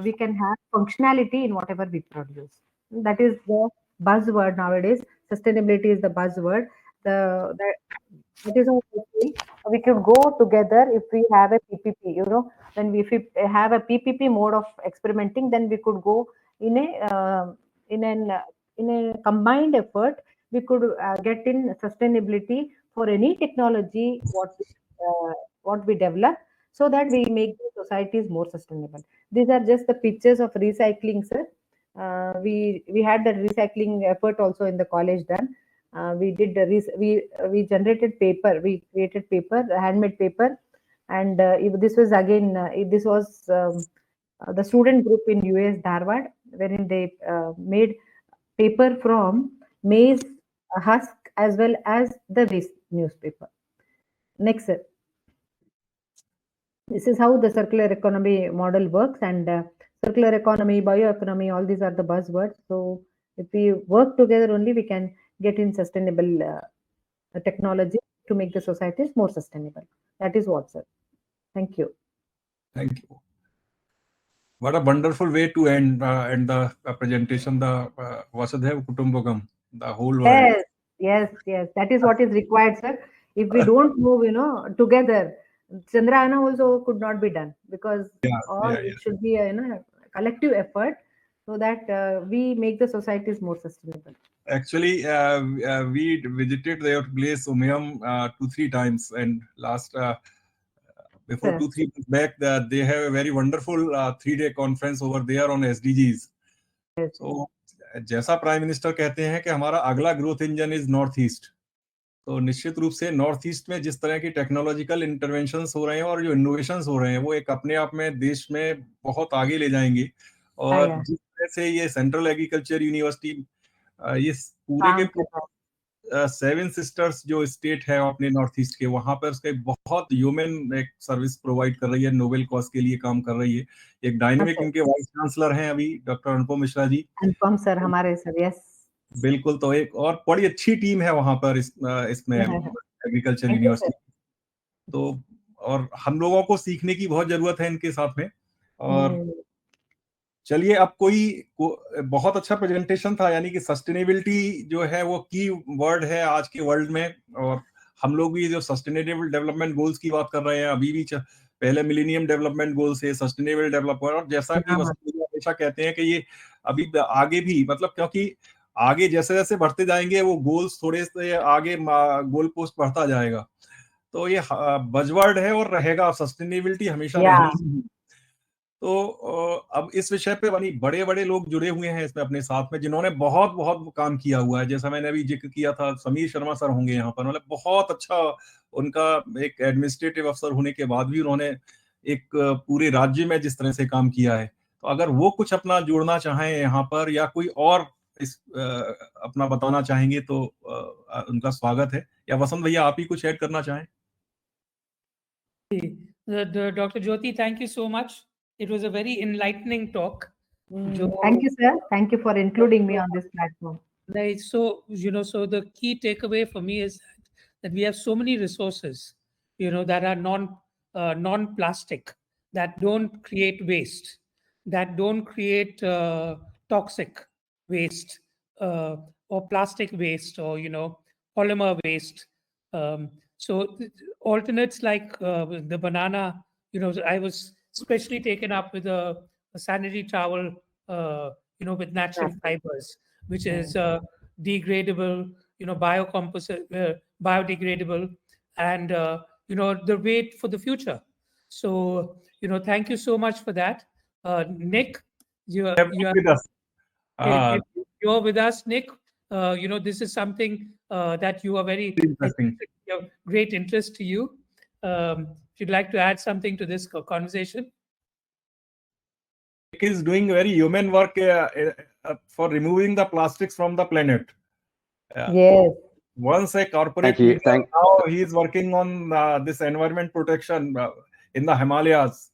we can have functionality in whatever we produce. That is the buzzword nowadays. Sustainability is the buzzword. That is how we could go together if we have a PPP. When if we have a PPP mode of experimenting, then we could go in a combined effort. we could get in sustainability for any technology what we develop, so that we make the societies more sustainable. These are just the pictures of recycling, sir. We had the recycling effort also in the college done. We did the we generated paper, we created paper, handmade paper, and this was again this was the student group in US Dharwad, wherein they made paper from maize husk as well as the waste newspaper. Next, sir. This is how the circular economy model works, and circular economy, bioeconomy, all these are the buzzwords. So if we work together only, we can get in sustainable technology to make the societies more sustainable. That is what, sir. Thank you. Thank you. What a wonderful way to end the presentation, the Vasudhaiva Kutumbakam, the whole world. Yes. That is what is required, sir. If we don't move, together, Chandrayana also could not be done, because it should be a collective effort, so that we make the societies more sustainable. Actually, we visited their place, Umayam, 2-3 times, and last before 2-3 months back, they have a very wonderful 3-day conference over there on SDGs. So, जैसा prime minister कहते हैं कि हमारा अगला growth engine is north east, तो निश्चित रूप से नॉर्थ ईस्ट में जिस तरह की टेक्नोलॉजिकल इंटरवेंशंस हो रहे हैं और जो इनोवेशंस हो रहे हैं, वो एक अपने आप में देश में बहुत आगे ले जाएंगे। और जिस तरह से ये सेंट्रल एग्रीकल्चर यूनिवर्सिटी, ये पूरे के 7 सिस्टर्स जो स्टेट है अपने नॉर्थ ईस्ट के, वहां पर उसका बहुत ह्यूमन एक सर्विस प्रोवाइड कर रही है, नोबेल कॉज के लिए काम कर रही है। एक डायनेमिक इनके वाइस चांसलर हैं अभी, डॉक्टर अनुपम मिश्रा जी। अनुपम सर हमारे सर, यस बिल्कुल। तो एक और बड़ी अच्छी टीम है वहां पर इसमें एग्रीकल्चर यूनिवर्सिटी। तो और हम लोगों को सीखने की बहुत जरूरत है इनके साथ में। और चलिए, अब बहुत अच्छा प्रेजेंटेशन था, यानी कि सस्टेनेबिलिटी जो है वो की वर्ड है आज के वर्ल्ड में। और हम लोग भी जो सस्टेनेबल डेवलपमेंट गोल्स की बात कर रहे हैं, अभी भी पहले मिलेनियम डेवलपमेंट गोल से सस्टेनेबल डेवलपमेंट, और जैसा कि हमेशा कहते हैं कि ये अभी आगे भी, मतलब क्योंकि आगे जैसे जैसे बढ़ते जाएंगे वो गोल्स थोड़े से आगे गोल पोस्ट बढ़ता जाएगा, तो ये बजवर्ड है और रहेगा, सस्टेनेबिलिटी हमेशा रहेगी। तो अब इस विषय पे बड़े बड़े लोग जुड़े हुए हैं इसमें अपने साथ में, जिन्होंने बहुत बहुत काम किया हुआ है। जैसा मैंने अभी जिक्र किया था, समीर शर्मा सर होंगे यहाँ पर, मतलब बहुत अच्छा, उनका एक एडमिनिस्ट्रेटिव अफसर होने के बाद भी उन्होंने एक पूरे राज्य में जिस तरह से काम किया है। तो अगर वो कुछ अपना जोड़ना चाहें यहाँ पर, या कोई और अपना बताना चाहेंगे, तो उनका स्वागत है। या वसंत भैया, आप ही कुछ ऐड करना चाहें? Dr. Jyoti, thank you so much. It was a very enlightening talk. Thank you, sir. Thank you for including me on this platform. Right. So, so the key takeaway for me is that we have so many resources, that are non-plastic, that don't create waste, that don't create toxic waste, or plastic waste, or, polymer waste. So alternates like the banana, I was especially taken up with a sanitary towel, with natural fibers, which is degradable, biodegradable, and, the way for the future. So, thank you so much for that. Nick, you're with us. You're with us, Nick. This is something that you are very interesting. Great interest to you. If you'd like to add something to this conversation. Nick is doing very human work for removing the plastics from the planet. Yes. Once a corporate leader, now he is working on this environment protection in the Himalayas.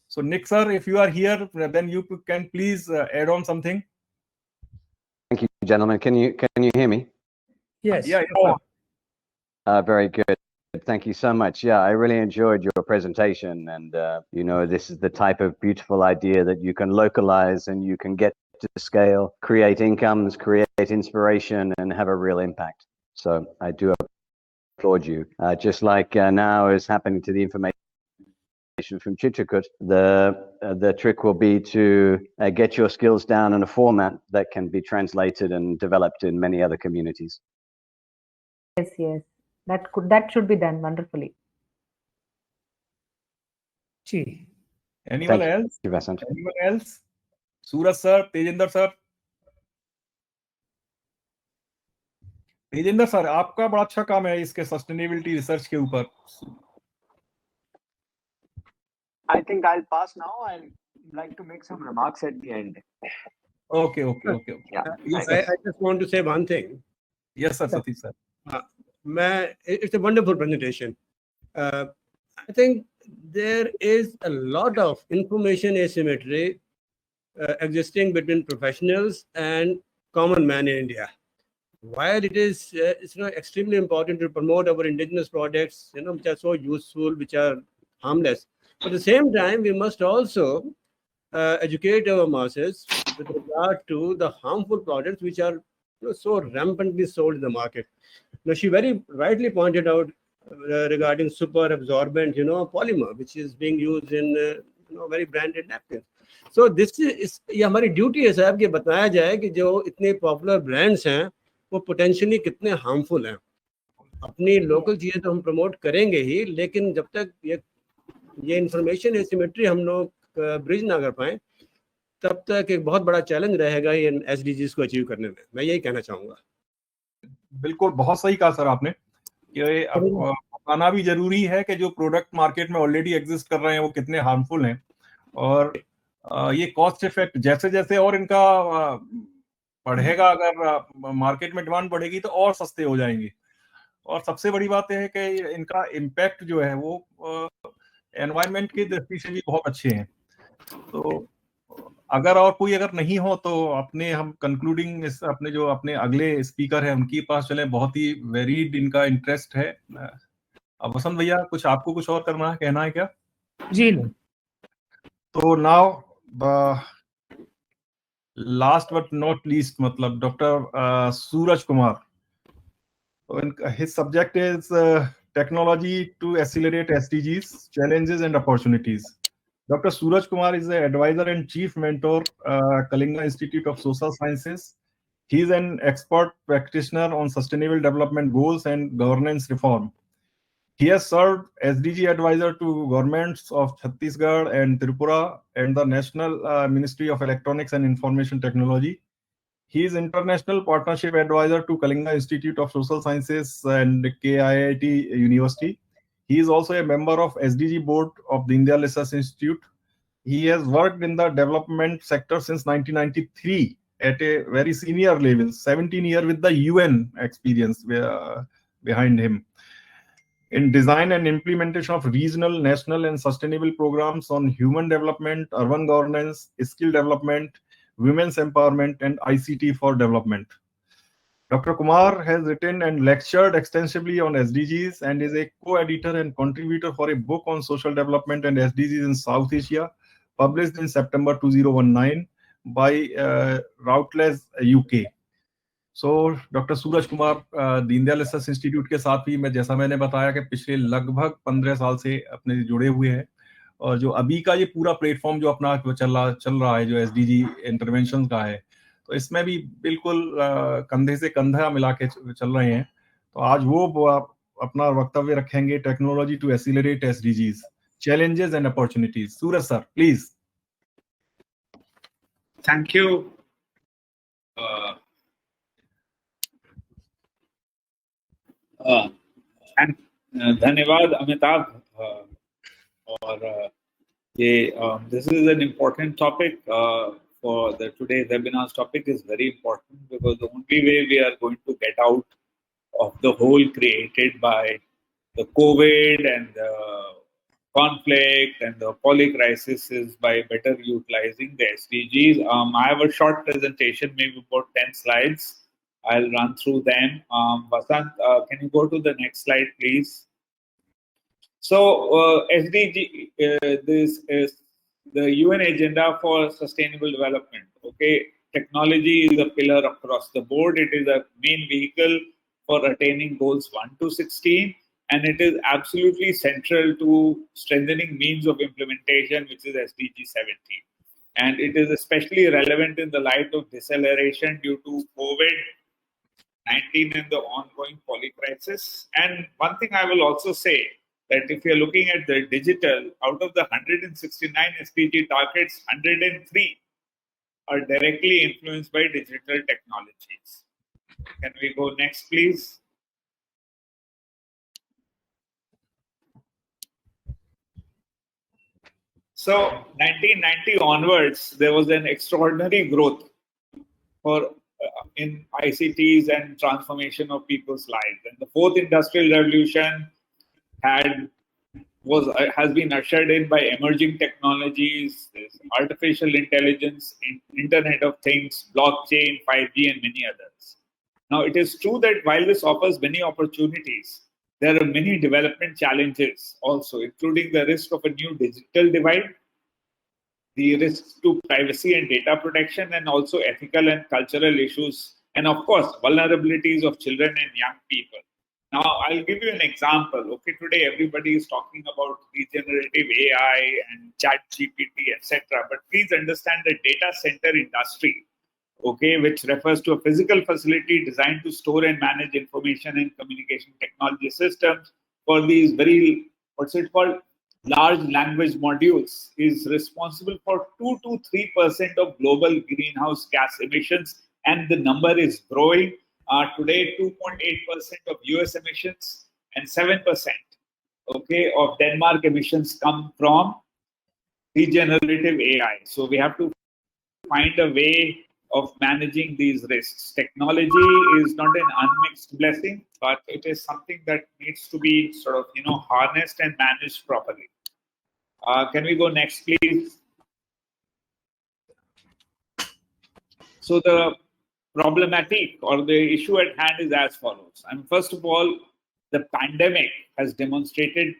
So Nick sir, if you are here, then you can please add on something. Thank you, gentlemen. Can you hear me? Yes. Yeah. Very good. Thank you so much. Yeah, I really enjoyed your presentation, and this is the type of beautiful idea that you can localize and you can get to scale, create incomes, create inspiration, and have a real impact. So I do applaud you. Just like now is happening to the information from Chitrakoot, the trick will be to get your skills down in a format that can be translated and developed in many other communities. yes. That should be done wonderfully. Gee. Anyone Thank else? you, Vasant. Anyone else? Suraj sir, Tejinder sir. Tejinder sir, आपका बड़ा अच्छा काम है इसके sustainability research के ऊपर. I think I'll pass now. I'd like to make some remarks at the end. Okay. Yeah. Yes, I just want to say one thing. Yes, sir, Satish sir. It's a wonderful presentation. I think there is a lot of information asymmetry existing between professionals and common man in India. While it is extremely important to promote our indigenous products, which are so useful, which are harmless. At the same time, we must also educate our masses with regard to the harmful products which are so rampantly sold in the market. Now, she very rightly pointed out regarding super absorbent, polymer, which is being used in very branded napkins. So this is ये हमारी duty है साहब कि बताया जाए कि जो इतने पॉपुलर ब्रांड्स हैं वो पोटेंशियली कितने हार्मफुल हैं. अपनी लोकल चीजें तो हम प्रमोट करेंगे ही, लेकिन जब तक ये इंफॉर्मेशन एसिमेट्री हम लोग ब्रिज ना कर पाए तब तक एक बहुत बड़ा चैलेंज रहेगा ये एसडीजीज को अचीव करने में. मैं यही कहना चाहूंगा. बिल्कुल, बहुत सही कहा सर आपने कि बताना भी जरूरी है कि जो प्रोडक्ट मार्केट में ऑलरेडी एग्जिस्ट कर रहे हैं वो कितने हार्मफुल हैं, और ये कॉस्ट इफेक्ट जैसे जैसे और इनका बढ़ेगा, अगर मार्केट में डिमांड बढ़ेगी तो और सस्ते हो जाएंगे. और सबसे बड़ी बात यह है कि इनका इम्पैक्ट जो है वो एनवायरनमेंट की दृष्टि से भी बहुत अच्छे हैं. तो अगर और कोई अगर नहीं हो तो हम कंक्लूडिंग अपने अगले स्पीकर है उनके पास चले. बहुत ही वेरीड इनका इंटरेस्ट है. अब वसंत भैया, आपको कुछ और कहना है क्या? जी. तो now last but not least, मतलब doctor Suraj Kumar. His subject is technology to accelerate SDGs, challenges and opportunities. Dr. Suraj Kumar is the advisor and chief mentor, Kalinga Institute of Social Sciences. He is an expert practitioner on sustainable development goals and governance reform. He has served SDG advisor to governments of Chhattisgarh and Tripura and the National Ministry of Electronics and Information Technology. He is International Partnership Advisor to Kalinga Institute of Social Sciences and KIIT University. He is also a member of SDG Board of the India Research Institute. He has worked in the development sector since 1993 at a very senior level, 17 years with the UN experience behind him, in design and implementation of regional, national and sustainable programs on human development, urban governance, skill development, women's empowerment and ICT for development. Dr. Kumar has written and lectured extensively on SDGs and is a co-editor and contributor for a book on social development and SDGs in South Asia, published in September 2019 by Routledge, UK. So, Dr. Suraj Kumar, the India Research Institute के साथ भी जैसा मैंने बताया कि पिछले लगभग 15 साल से अपने जुड़े हुए हैं, और जो अभी का ये पूरा प्लेटफॉर्म जो अपना चल रहा है जो एसडीजी इंटरवेंशन का है, तो इसमें भी बिल्कुल कंधे से कंधा मिला के चल रहे हैं. तो आज वो अपना वक्तव्य रखेंगे, technology to accelerate SDGs, challenges and opportunities. Suraj sir, please. Thank you. And धन्यवाद अमिताभ. और this is an important topic for the today's webinar's topic is very important, because the only way we are going to get out of the hole created by the COVID and the conflict and the poly crisis is by better utilizing the SDGs. I have a short presentation, maybe about 10 slides. I'll run through them. Vasant, can you go to the next slide, please? So, SDG, this is the UN Agenda for Sustainable Development. Okay, technology is a pillar across the board. It is a main vehicle for attaining goals 1 to 16, and it is absolutely central to strengthening means of implementation, which is SDG 17. And it is especially relevant in the light of deceleration due to COVID COVID-19 and the ongoing poly crisis. And one thing I will also say that if you're looking at the digital, out of the 169 SDG targets, 103 are directly influenced by digital technologies. Can we go next, please? So 1990 onwards, there was an extraordinary growth for in ICTs and transformation of people's lives. And the fourth industrial revolution has been ushered in by emerging technologies, artificial intelligence, Internet of Things, blockchain, 5G, and many others. Now, it is true that while this offers many opportunities, there are many development challenges also, including the risk of a new digital divide, the risks to privacy and data protection, and also ethical and cultural issues, and of course, vulnerabilities of children and young people. Now, I'll give you an example. Okay, today everybody is talking about regenerative AI and chat GPT, etc. But please understand the data center industry, okay, which refers to a physical facility designed to store and manage information and communication technology systems for these very, what's it called, large language modules, is responsible for 2 to 3% of global greenhouse gas emissions, and the number is growing. Today, 2.8% of US emissions and 7%, okay, of Denmark emissions come from regenerative AI. So we have to find a way of managing these risks. Technology is not an unmixed blessing, but it is something that needs to be sort of, harnessed and managed properly. Can we go next, please? So the problematic or the issue at hand is as follows. And first of all, the pandemic has demonstrated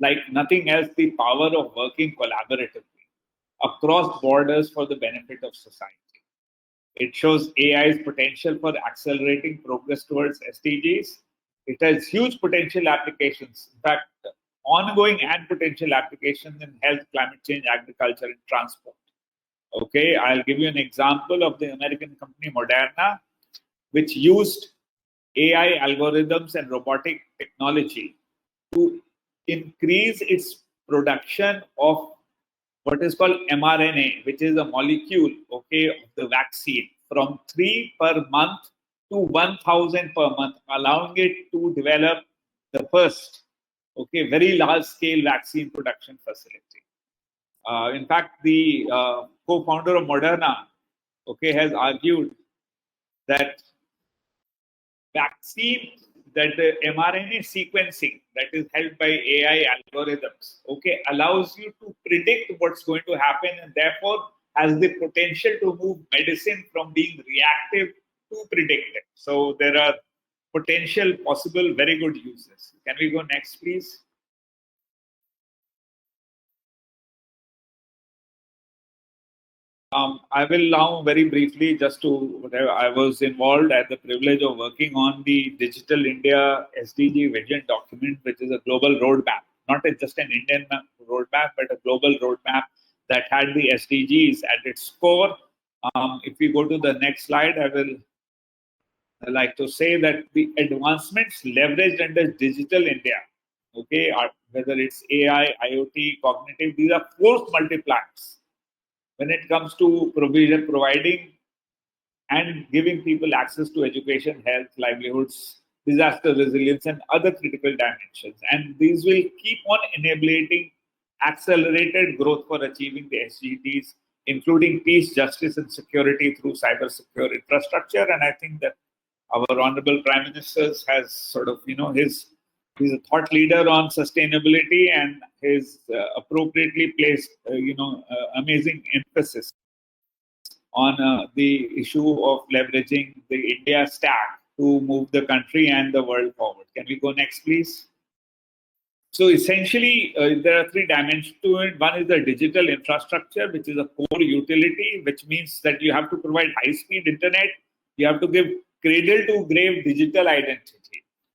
like nothing else the power of working collaboratively across borders for the benefit of society. It shows AI's potential for accelerating progress towards SDGs. It has huge potential applications, in fact, ongoing and potential applications in health, climate change, agriculture, and transport. Okay, I'll give you an example of the American company Moderna, which used AI algorithms and robotic technology to increase its production of what is called mRNA, which is a molecule, okay, of the vaccine, from 3 per month to 1,000 per month, allowing it to develop the first, okay, very large-scale vaccine production facility. In fact, the co-founder of Moderna, okay, has argued that vaccine, that the mRNA sequencing that is held by AI algorithms, okay, allows you to predict what's going to happen and therefore has the potential to move medicine from being reactive to predictive. So there are potential possible very good uses. Can we go next, please? I will now very briefly, I was involved at the privilege of working on the Digital India SDG Vision document, which is a global roadmap, not just an Indian roadmap, but a global roadmap that had the SDGs at its core. If we go to the next slide, I'd like to say that the advancements leveraged under Digital India, okay, whether it's AI, IoT, cognitive, these are force multipliers when it comes to providing and giving people access to education, health, livelihoods, disaster resilience, and other critical dimensions. And these will keep on enabling accelerated growth for achieving the SDGs, including peace, justice, and security through cyber-secure infrastructure. And I think that our Honorable Prime Minister has sort of, he's a thought leader on sustainability and his appropriately placed, amazing emphasis on the issue of leveraging the India stack to move the country and the world forward. Can we go next, please? So essentially, there are 3 dimensions to it. One is the digital infrastructure, which is a core utility, which means that you have to provide high-speed internet. You have to give cradle-to-grave digital identity.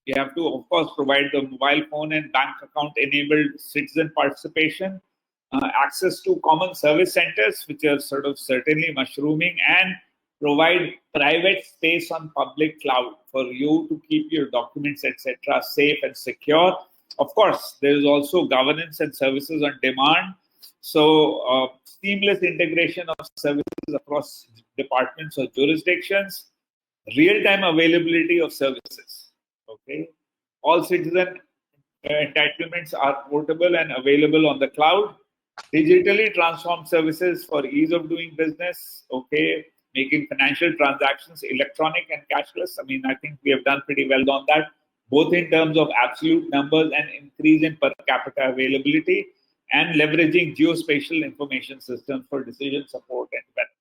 You have to, of course, provide the mobile phone and bank account-enabled citizen participation, access to common service centers, which are sort of certainly mushrooming, and provide private space on public cloud for you to keep your documents, etc., safe and secure. Of course, there is also governance and services on demand. So seamless integration of services across departments or jurisdictions, real-time availability of services. Okay, all citizen entitlements are portable and available on the cloud. Digitally transformed services for ease of doing business. Okay, making financial transactions electronic and cashless. I mean, I think we have done pretty well on that, both in terms of absolute numbers and increase in per capita availability, and leveraging geospatial information systems for decision support and development.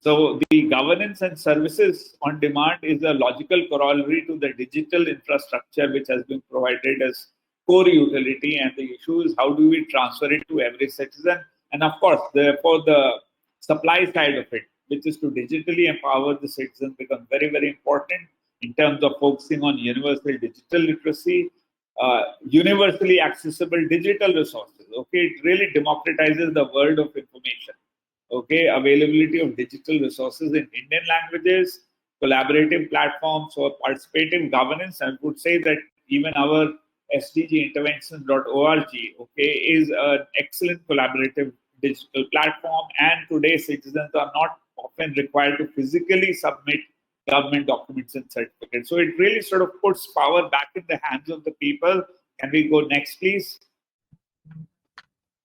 So the governance and services on demand is a logical corollary to the digital infrastructure which has been provided as core utility, and the issue is how do we transfer it to every citizen? And of course, therefore, the supply side of it, which is to digitally empower the citizens, becomes very, very important in terms of focusing on universal digital literacy, universally accessible digital resources. Okay, it really democratizes the world of information. Okay, availability of digital resources in Indian languages, collaborative platforms for participative governance. I would say that even our SDGinterventions.org, okay, is an excellent collaborative digital platform, and today citizens are not often required to physically submit government documents and certificates. So it really sort of puts power back in the hands of the people. Can we go next, please?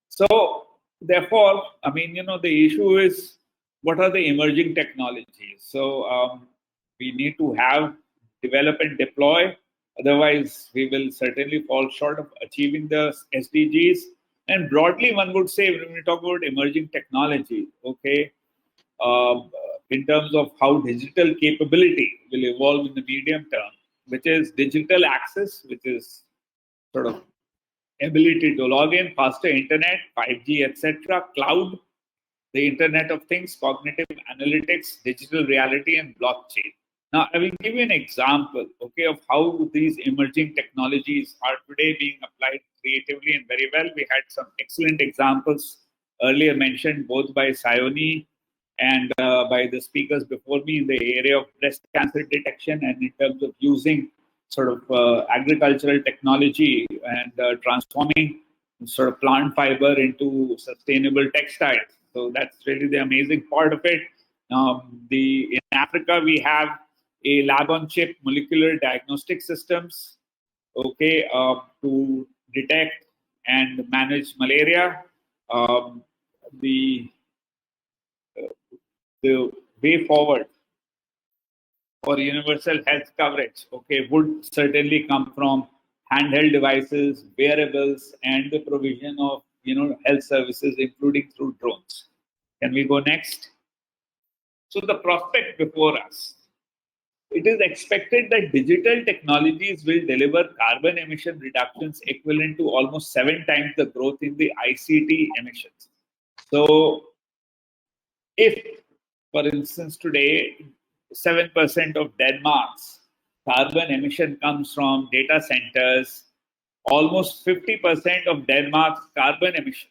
So therefore, I mean, the issue is, what are the emerging technologies? So we need to develop and deploy. Otherwise, we will certainly fall short of achieving the SDGs. And broadly, one would say, when we talk about emerging technology, okay, in terms of how digital capability will evolve in the medium term, which is digital access, which is sort of ability to log in, faster internet, 5G, etc., cloud, the Internet of Things, cognitive analytics, digital reality, and blockchain. Now, I will give you an example, okay, of how these emerging technologies are today being applied creatively and very well. We had some excellent examples earlier mentioned, both by Sayoni and by the speakers before me, in the area of breast cancer detection, and in terms of using sort of agricultural technology and transforming sort of plant fiber into sustainable textiles. So that's really the amazing part of it. In Africa, we have a lab-on-chip molecular diagnostic systems, okay, to detect and manage malaria. The way forward for universal health coverage, okay, would certainly come from handheld devices, wearables, and the provision of health services, including through drones. Can we go next? So the prospect before us. It is expected that digital technologies will deliver carbon emission reductions equivalent to almost 7 times the growth in the ICT emissions. So if, for instance, today, 7% of Denmark's carbon emission comes from data centers, almost 50% of Denmark's carbon emission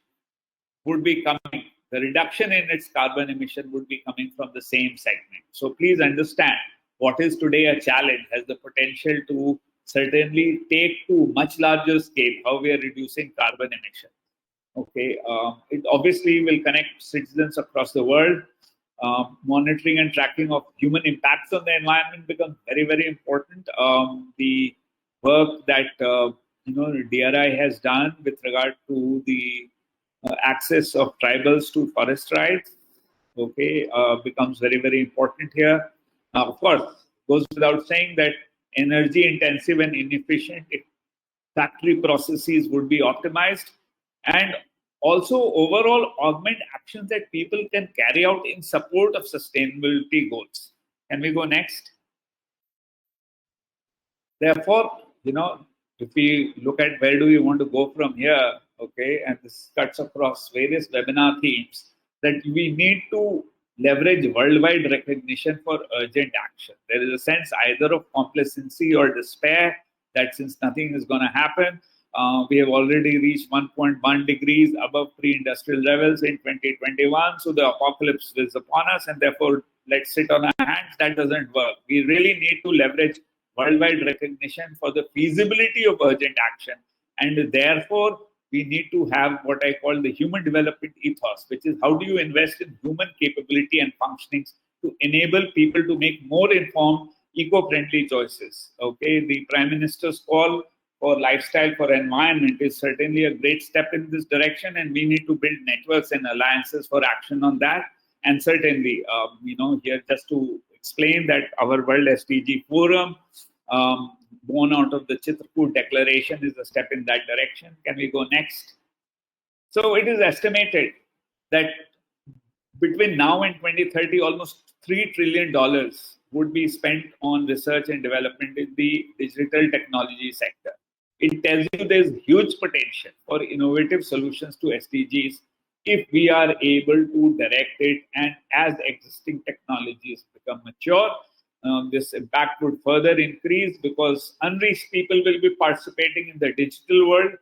would be coming. The reduction in its carbon emission would be coming from the same segment. So please understand, what is today a challenge has the potential to certainly take to much larger scale how we are reducing carbon emission. Okay, it obviously will connect citizens across the world. Monitoring and tracking of human impacts on the environment becomes very, very important. The work that DRI has done with regard to the access of tribals to forest rights, okay, becomes very, very important here. Of course, goes without saying that energy intensive and inefficient factory processes would be optimized, and also overall augment actions that people can carry out in support of sustainability goals. Can we go next? Therefore, if we look at where do we want to go from here, okay, and this cuts across various webinar themes, that we need to leverage worldwide recognition for urgent action. There is a sense either of complacency or despair that since nothing is going to happen, we have already reached 1.1 degrees above pre-industrial levels in 2021. So the apocalypse is upon us, and therefore let's sit on our hands, that doesn't work. We really need to leverage worldwide recognition for the feasibility of urgent action. And therefore, we need to have what I call the human development ethos, which is how do you invest in human capability and functionings to enable people to make more informed, eco-friendly choices. Okay, the Prime Minister's call for lifestyle for environment is certainly a great step in this direction, and we need to build networks and alliances for action on that. And certainly, here just to explain that our World SDG Forum, born out of the Chitrakoot Declaration, is a step in that direction. Can we go next? So it is estimated that between now and 2030, almost $3 trillion would be spent on research and development in the digital technology sector. It tells you there's huge potential for innovative solutions to SDGs if we are able to direct it, and as existing technologies become mature, this impact would further increase because unreached people will be participating in the digital world.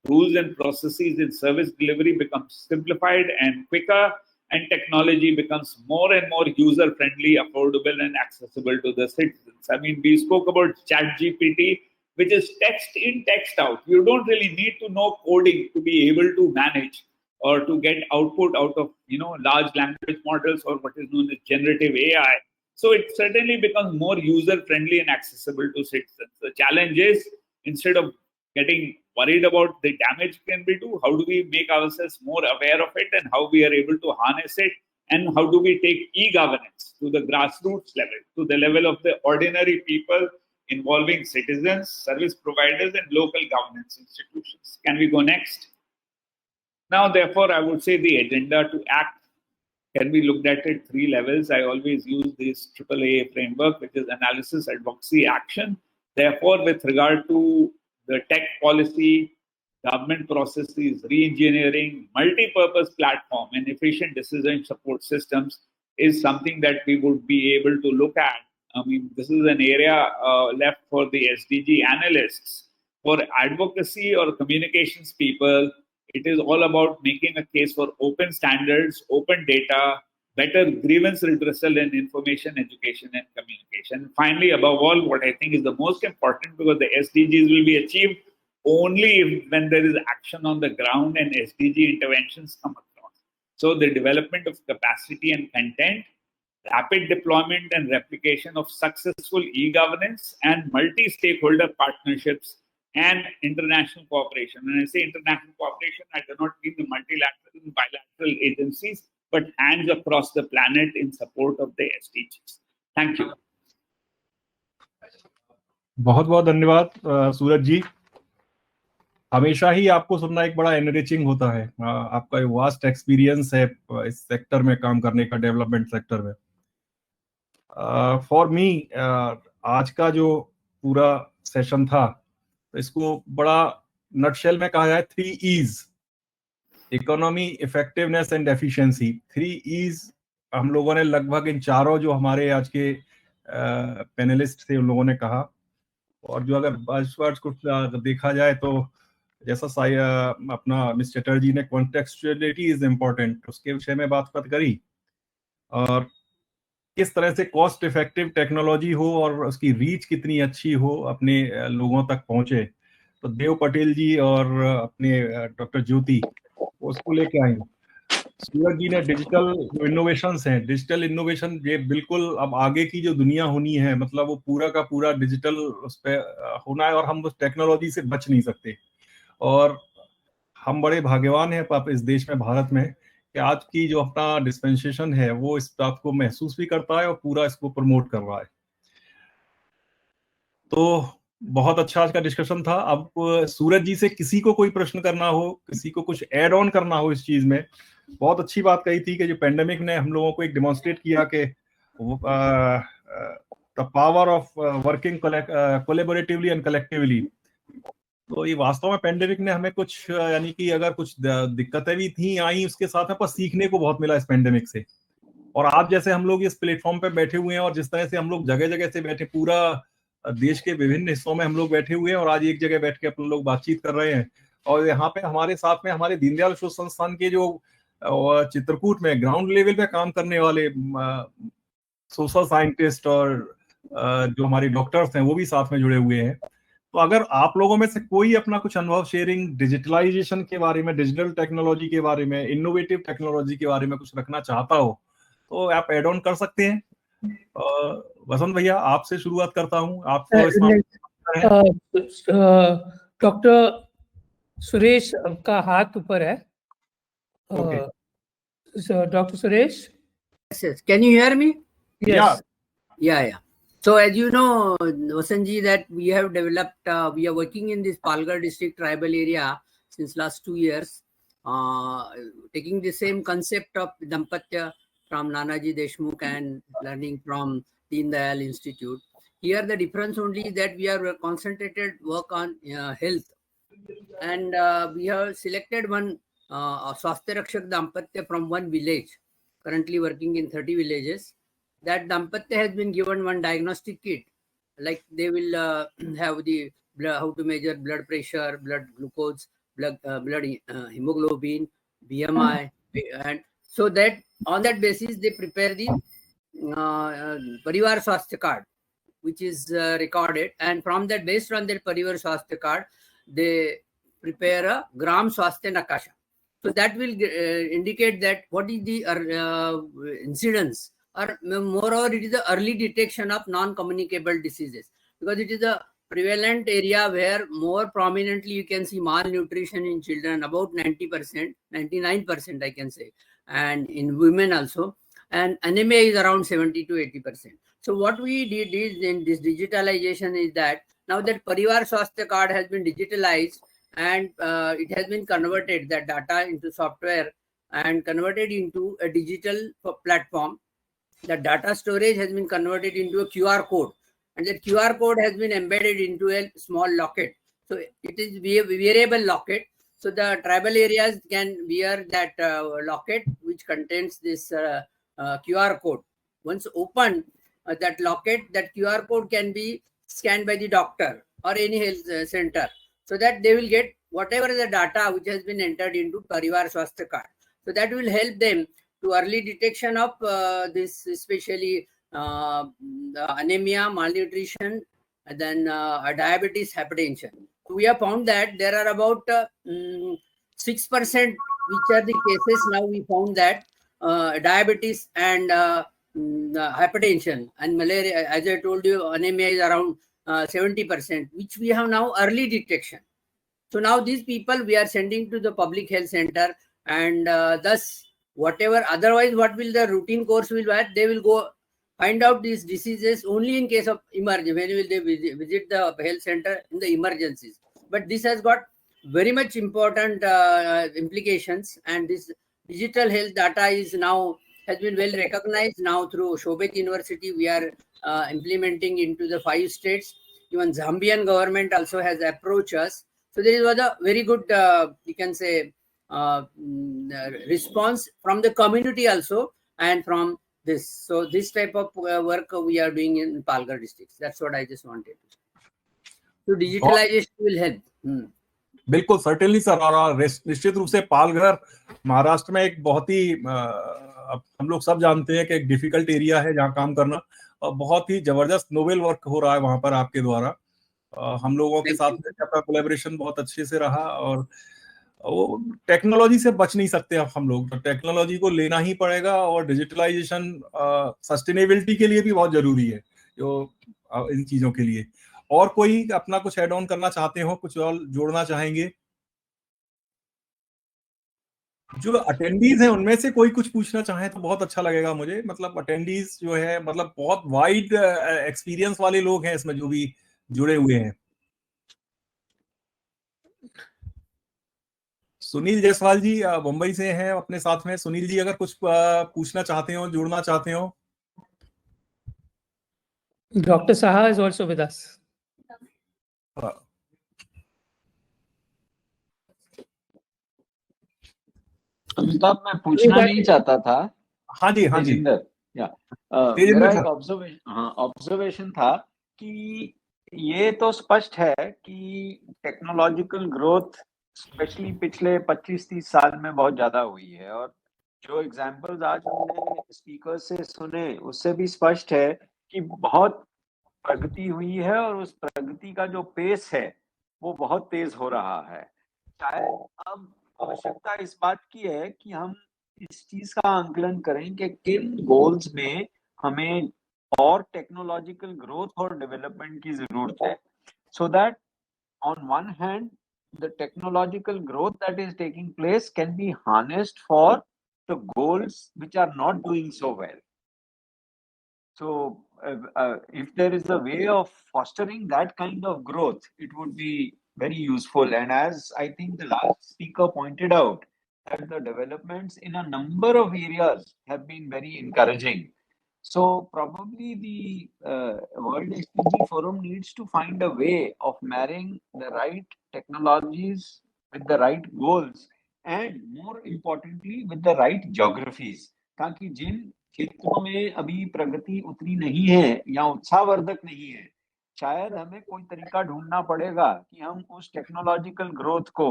Rules and processes in service delivery become simplified and quicker, and technology becomes more and more user-friendly, affordable, and accessible to the citizens. I mean, we spoke about ChatGPT, which is text in, text out. You don't really need to know coding to be able to manage or to get output out of large language models or what is known as generative AI. So it certainly becomes more user-friendly and accessible to citizens. The challenge is, instead of getting worried about the damage can we do, how do we make ourselves more aware of it and how we are able to harness it, and how do we take e-governance to the grassroots level, to the level of the ordinary people, involving citizens, service providers, and local governance institutions. Can we go next? Now, therefore, I would say the agenda to act can be looked at 3 levels. I always use this AAA framework, which is analysis, advocacy, action. Therefore, with regard to the tech policy, government processes, re-engineering, multi-purpose platform, and efficient decision support systems is something that we would be able to look at. I mean, this is an area left for the SDG analysts. For advocacy or communications people, it is all about making a case for open standards, open data, better grievance redressal and information, education, and communication. Finally, above all, what I think is the most important, because the SDGs will be achieved only when there is action on the ground and SDG interventions come across. So the development of capacity and content, rapid deployment and replication of successful e-governance, and multi-stakeholder partnerships and international cooperation. When I say international cooperation, I do not mean the multilateral and bilateral agencies, but hands across the planet in support of the SDGs. Thank you. बहुत बहुत धन्यवाद सूरज जी। हमेशा ही आपको सुनना एक बड़ा enriching होता है। आपका वास्ट एक्सपीरियंस है इस सेक्टर में काम करने का, डेवलपमेंट सेक्टर में। फॉर मी आज का जो पूरा सेशन था, इसको बड़ा नटशेल में कहा जाए 3 E's: economy, effectiveness and efficiency. 3 E's हम लोगों ने लगभग इन चारों जो हमारे आज के पैनलिस्ट थे उन लोगों ने कहा। और जो अगर बज़वर्ड्स को देखा जाए तो जैसा अपना मिस्टर चटर्जी ने कॉन्टेक्सचुअलिटी इज इम्पोर्टेंट, उसके विषय में बात करी, और किस तरह से कॉस्ट इफेक्टिव टेक्नोलॉजी हो और उसकी रीच कितनी अच्छी हो, अपने लोगों तक पहुंचे। तो देव पटेल जी और अपने डॉक्टर ज्योति उसको लेके आई। सूरज जी ने डिजिटल जो इनोवेशंस हैं, डिजिटल इनोवेशन ये बिल्कुल अब आगे की जो दुनिया होनी है, मतलब वो पूरा का पूरा डिजिटल उस पर होना है, और हम उस टेक्नोलॉजी से बच नहीं सकते। और हम बड़े भाग्यवान हैं इस देश में, भारत में, कि आज की जो अपना डिस्पेंसेशन है वो इस बात को महसूस भी करता है और पूरा इसको प्रमोट कर रहा है। तो बहुत अच्छा आज का डिस्कशन था। अब सूरज जी से किसी को कोई प्रश्न करना हो, किसी को कुछ ऐड ऑन करना हो इस चीज में, बहुत अच्छी बात कही थी कि जो पेंडेमिक ने हम लोगों को एक डेमोन्स्ट्रेट किया कि the power of working collaboratively and collectively. तो ये वास्तव में पेंडेमिक ने हमें कुछ, यानी कि अगर कुछ दिक्कतें भी थी आई, उसके साथ पर सीखने को बहुत मिला इस पेंडेमिक से। और आज जैसे हम लोग इस प्लेटफॉर्म पे बैठे हुए हैं और जिस तरह से हम लोग जगह जगह से बैठे, पूरा देश के विभिन्न हिस्सों में हम लोग बैठे हुए हैं और आज एक जगह बैठ के अपन लोग बातचीत कर रहे हैं। और यहाँ पे हमारे साथ में हमारे दीनदयाल शोध संस्थान के जो चित्रकूट में ग्राउंड लेवल पे काम करने वाले सोशल साइंटिस्ट और जो हमारे डॉक्टर्स हैं वो भी साथ में जुड़े हुए हैं। तो अगर आप लोगों में से कोई अपना कुछ अनुभव शेयरिंग डिजिटलाइजेशन के बारे में, डिजिटल टेक्नोलॉजी के बारे में, इनोवेटिव टेक्नोलॉजी के बारे में कुछ रखना चाहता हो तो आप एड ऑन कर सकते हैं। वसंत भैया, आपसे शुरुआत करता हूं। आप तो इसमें डॉक्टर सुरेश का हाथ ऊपर है। Doctor Suresh, yes. Can you hear me? yes. Yeah. So as you know, Vasanji, that we have developed, we are working in this Palghar district tribal area since last 2 years, taking the same concept of Dampatya from Nanaji Deshmukh and learning from Deen Dayal Institute. Here the difference only is that we are concentrated work on health, and we have selected one Swasthya Rakshak Dampatya from one village, currently working in 30 villages. That Dampatya has been given one diagnostic kit, like they will have the how to measure blood pressure, blood glucose, blood hemoglobin, BMI, and so that on that basis they prepare the Parivar Swasthya card, which is recorded, and from that, based on that Parivar Swasthya card, they prepare a Gram Swasthya Nakasha. So that will indicate that what is the incidence, or moreover, it is the early detection of non-communicable diseases, because it is a prevalent area where more prominently you can see malnutrition in children, about 90%, 99% I can say, and in women also, and anemia is around 70 to 80%. So what we did is in this digitalization is that now that Parivar Swasthya card has been digitalized, and it has been converted, that data, into software and converted into a digital platform. The data storage has been converted into a QR code, and that QR code has been embedded into a small locket. So it is a wearable locket. So the tribal areas can wear that locket, which contains this QR code. Once opened, that locket, that QR code can be scanned by the doctor or any health center, so that they will get whatever the data which has been entered into Parivar Swasthya card. So that will help them to early detection of this, especially anemia, malnutrition, and then diabetes, hypertension. So we have found that there are about 6% which are the cases now we found that diabetes and hypertension and malaria, as I told you, anemia is around 70%, which we have now early detection. So now these people we are sending to the public health center, and thus whatever otherwise what will the routine course will be, they will go find out these diseases only in case of emergency, when will they visit the health center in the emergencies. But this has got very much important implications, and this digital health data is now has been well recognized now through Shobet University. We are implementing into the 5 states. Even Zambian government also has approached us. So there was a very good, you can say, response from the community also, and from this. So this type of work we are doing in Palghar districts. That's what I just wanted to say. So digitalization will help. बिल्कुल, certainly sir. और निश्चित रूप से पालघर महाराष्ट्र में एक बहुत ही हम लोग सब जानते हैं कि एक डिफिकल्ट एरिया है जहाँ काम करना, और बहुत ही जबरदस्त नोवेल वर्क हो रहा है वहां पर आपके द्वारा। हम लोगों के साथ आपका कोलैबोरेशन बहुत अच्छे से रहा, और वो टेक्नोलॉजी से बच नहीं सकते अब हम लोग, तो टेक्नोलॉजी को लेना ही पड़ेगा। और डिजिटलाइजेशन सस्टेनेबिलिटी के लिए भी बहुत जरूरी है, जो इन चीजों के लिए। और कोई अपना कुछ ऐड ऑन करना चाहते हो, कुछ और जोड़ना चाहेंगे? जो अटेंडीज हैं उनमें से कोई कुछ पूछना चाहे तो बहुत अच्छा लगेगा मुझे। मतलब अटेंडीज जो है, मतलब बहुत वाइड एक्सपीरियंस वाले लोग हैं इसमें जो भी जुड़े हुए हैं। सुनील जायसवाल जी मुंबई से हैं अपने साथ में। सुनील जी, अगर कुछ पूछना चाहते हो, जुड़ना चाहते हो। Dr. Saha is also with us. Amitabh, मैं पूछना नहीं चाहता था। हाँ जी, हाँ जी। मेरा एक ऑब्जर्वेशन था कि ये तो स्पष्ट है कि टेक्नोलॉजिकल ग्रोथ स्पेशली पिछले 25-30 साल में बहुत ज्यादा हुई है, और जो एग्जाम्पल्स आज हमने स्पीकर से सुने उससे भी स्पष्ट है कि बहुत प्रगति हुई है और उस प्रगति का जो पेस है वो बहुत तेज हो रहा है। शायद अब आवश्यकता इस बात की है कि हम इस चीज का आंकलन करें कि किन गोल्स में हमें और टेक्नोलॉजिकल ग्रोथ और डेवलपमेंट की जरूरत है, so that on one hand the technological growth that is taking place can be harnessed for the goals which are not doing so well. So if there is a way of fostering that kind of growth, it would be very useful. And as I think the last speaker pointed out, that the developments in a number of areas have been very encouraging. So probably the World SDG Forum needs to find a way of marrying the right technologies with the right goals and more importantly with the right geographies, ताकि जिन क्षेत्रों में अभी प्रगति उतनी नहीं है या उत्साहवर्धक नहीं है, शायद हमें कोई तरीका ढूंढना पड़ेगा कि हम उस टेक्नोलॉजिकल ग्रोथ को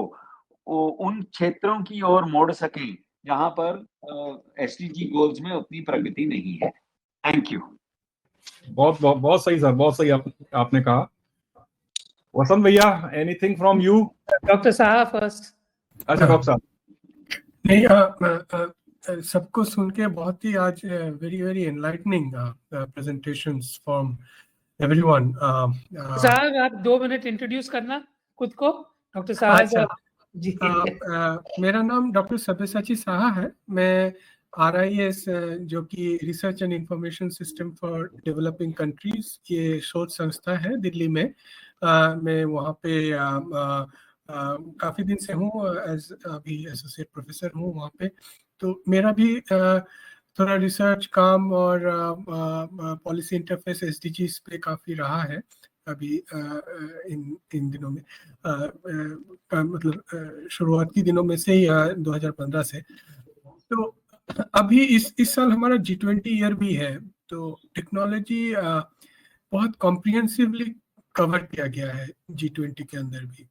उन क्षेत्रों की ओर मोड़ सकें जहां पर एसडीजी गोल्स में उतनी प्रगति नहीं है। Thank you. बहुत सही सर, बहुत सही आपने कहा। वसंत भैया, anything from you? Doctor Saha first. अच्छा डॉक्टर साहब। नहीं, सबको सुन के बहुत ही आज very very enlightening presentations from everyone. साहब आप 2 मिनट इंट्रोड्यूस करना खुद को। डॉक्टर साहा जी। मेरा नाम डॉक्टर सब्यसाची साहा है। मैं RIS जो कि research and information system for developing countries, ये शोध संस्था है दिल्ली में। मैं वहाँ पे काफ़ी दिन से हूँ, अभी एसोसिएट प्रोफेसर हूँ वहाँ पे। तो मेरा भी थोड़ा रिसर्च काम और पॉलिसी इंटरफेस SDGs पे काफ़ी रहा है अभी इन दिनों में, मतलब शुरुआती दिनों में से ही 2015 से। तो अभी इस साल हमारा G20 ईयर भी है, तो टेक्नोलॉजी बहुत कॉम्प्रिहेंसिवली कवर किया गया है G20 के अंदर भी।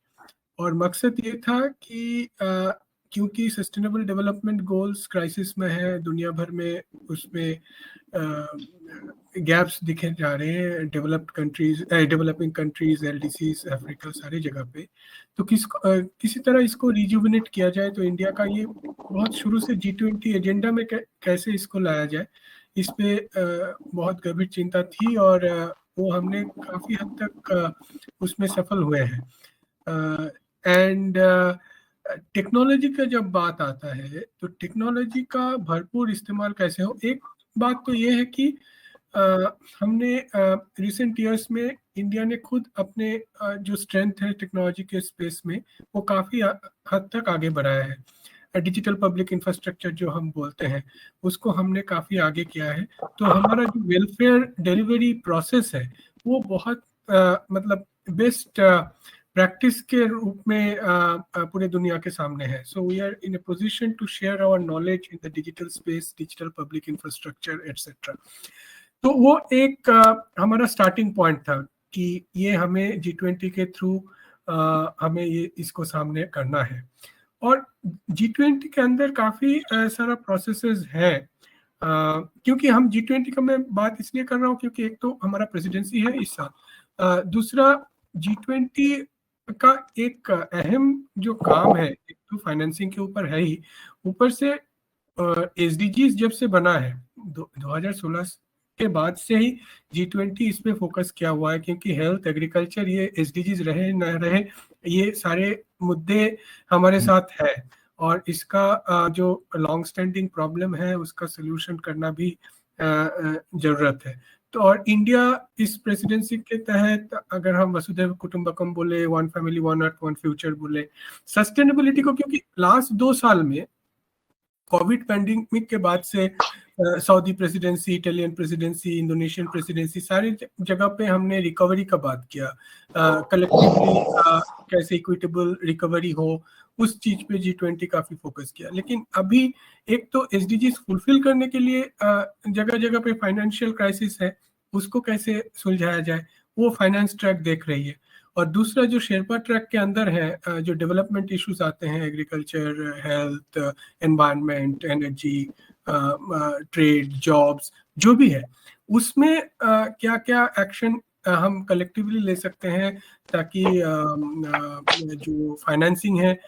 और मकसद ये था कि क्योंकि सस्टेनेबल डेवलपमेंट गोल्स क्राइसिस में है दुनिया भर में, उसमें गैप्स दिखे जा रहे हैं डेवलपिंग कंट्रीज, LDCs, अफ्रीका, सारी जगह पे। तो किसी तरह इसको रिजुविनेट किया जाए, तो इंडिया का ये बहुत शुरू से G20 एजेंडा में कैसे इसको लाया जाए, इस पे बहुत गंभीर चिंता थी और वो हमने काफ़ी हद तक उसमें सफल हुए हैं। एंड टेक्नोलॉजी का जब बात आता है तो टेक्नोलॉजी का भरपूर इस्तेमाल कैसे हो। एक बात तो ये है कि हमने रिसेंट ईयर्स में इंडिया ने खुद अपने जो स्ट्रेंथ है टेक्नोलॉजी के स्पेस में, वो काफ़ी हद तक आगे बढ़ाया है। डिजिटल पब्लिक इंफ्रास्ट्रक्चर जो हम बोलते हैं, उसको हमने काफ़ी आगे किया है। तो हमारा जो वेलफेयर डिलीवरी प्रोसेस है वो बहुत मतलब बेस्ट प्रैक्टिस के रूप में पूरे दुनिया के सामने है। So we are in a position to share our knowledge in the digital space, digital public infrastructure etcetera. तो वो एक हमारा स्टार्टिंग पॉइंट था कि ये हमें G20 के थ्रू हमें ये इसको सामने करना है। और G20 के अंदर काफ़ी सारा प्रोसेसेस हैं, क्योंकि हम G20 का मैं बात इसलिए कर रहा हूँ क्योंकि एक तो हमारा प्रेसिडेंसी है इस साल, दूसरा G20 का एक अहम जो काम है, एक तो फाइनेंसिंग के ऊपर है ही, ऊपर से SDGs जब से बना है 2016 के बाद से ही G20 इस पे फोकस किया हुआ है, क्योंकि हेल्थ, एग्रीकल्चर, ये SDGs रहे न रहे, ये सारे मुद्दे हमारे साथ है और इसका जो लॉन्ग स्टैंडिंग प्रॉब्लम है उसका सोल्यूशन करना भी जरूरत है। तो और इंडिया इस प्रेसिडेंसी के तहत अगर हम वसुधैव कुटुंबकम बोले, one family one earth one future बोले, सस्टेनेबिलिटी को, क्योंकि लास्ट 2 साल में कोविड पैंडेमिक के बाद से Saudi presidency, Italian presidency, Indonesian presidency, सारी जगह पे हमने रिकवरी का बात किया, कलेक्टिवली कैसे इक्विटेबल रिकवरी हो, उस चीज पे G20 काफी फोकस किया। लेकिन अभी एक तो SDGs फुलफिल करने के लिए जगह जगह पे फाइनेंशियल क्राइसिस है, उसको कैसे सुलझाया जाए, वो फाइनेंस ट्रैक देख रही है। और दूसरा जो शेरपा ट्रैक के अंदर है, जो डेवलपमेंट इश्यूज आते हैं, agriculture, health, environment, energy, trade, jobs, जो भी है, उसमें क्या क्या एक्शन हम कलेक्टिवली ले सकते हैं ताकि जो फाइनेंसिंग है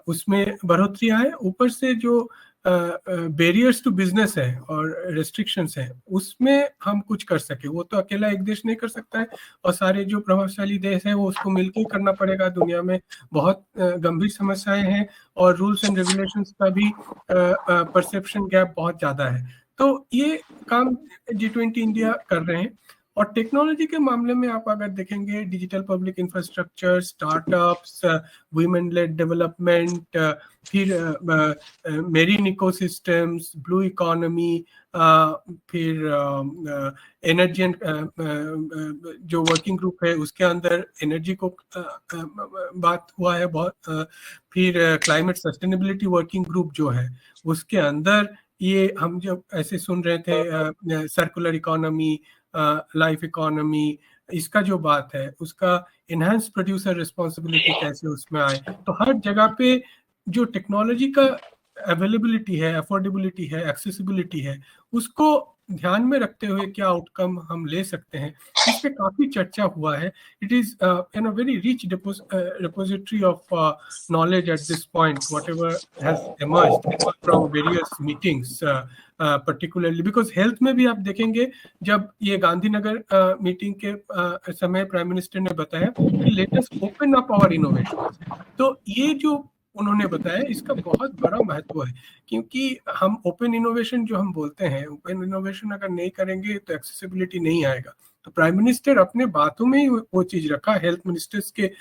उसमें बढ़ोतरी आए। ऊपर से जो बैरियर्स टू बिजनेस है और रेस्ट्रिक्शंस है, उसमें हम कुछ कर सके। वो तो अकेला एक देश नहीं कर सकता है, और सारे जो प्रभावशाली देश है वो उसको मिलकर करना पड़ेगा। दुनिया में बहुत गंभीर समस्याएं हैं और रूल्स एंड रेगुलेशंस का भी परसेप्शन गैप बहुत ज्यादा है। तो ये काम G20 इंडिया कर रहे हैं। और टेक्नोलॉजी के मामले में आप अगर देखेंगे, digital public infrastructure, startups, women lead development, फिर मेरीन इकोसिस्टम्स, ब्लू इकोनॉमी, फिर एनर्जी एंड जो वर्किंग ग्रुप है उसके अंदर एनर्जी को बात हुआ है बहुत, फिर क्लाइमेट सस्टेनेबिलिटी वर्किंग ग्रुप जो है उसके अंदर ये हम जब ऐसे सुन रहे थे, सर्कुलर इकोनॉमी, लाइफ इकोनॉमी, इसका जो बात है उसका इनहेंस प्रोड्यूसर रिस्पॉन्सिबिलिटी कैसे उसमें आए। तो हर जगह पे जो टेक्नोलॉजी का अवेलेबिलिटी है, अफोर्डेबिलिटी है, एक्सेसिबिलिटी है, उसको ध्यान में रखते हुए क्या आउटकम हम ले सकते हैं, इस पे काफी चर्चा हुआ है। It is in a very rich repository of knowledge at this point, whatever has emerged from various meetings, particularly because health में भी आप देखेंगे, जब ये गांधीनगर मीटिंग के समय प्राइम मिनिस्टर ने बताया कि let us open up our innovation, तो ये जो उन्होंने बताया इसका बहुत बड़ा महत्व है, क्योंकि हम ओपन इनोवेशन जो हम बोलते हैं, ओपन इनोवेशन अगर नहीं करेंगे तो एक्सेसिबिलिटी नहीं आएगा। तो प्राइम मिनिस्टर अपने बातों में ही वो चीज रखा हेल्थ मिनिस्टर्स के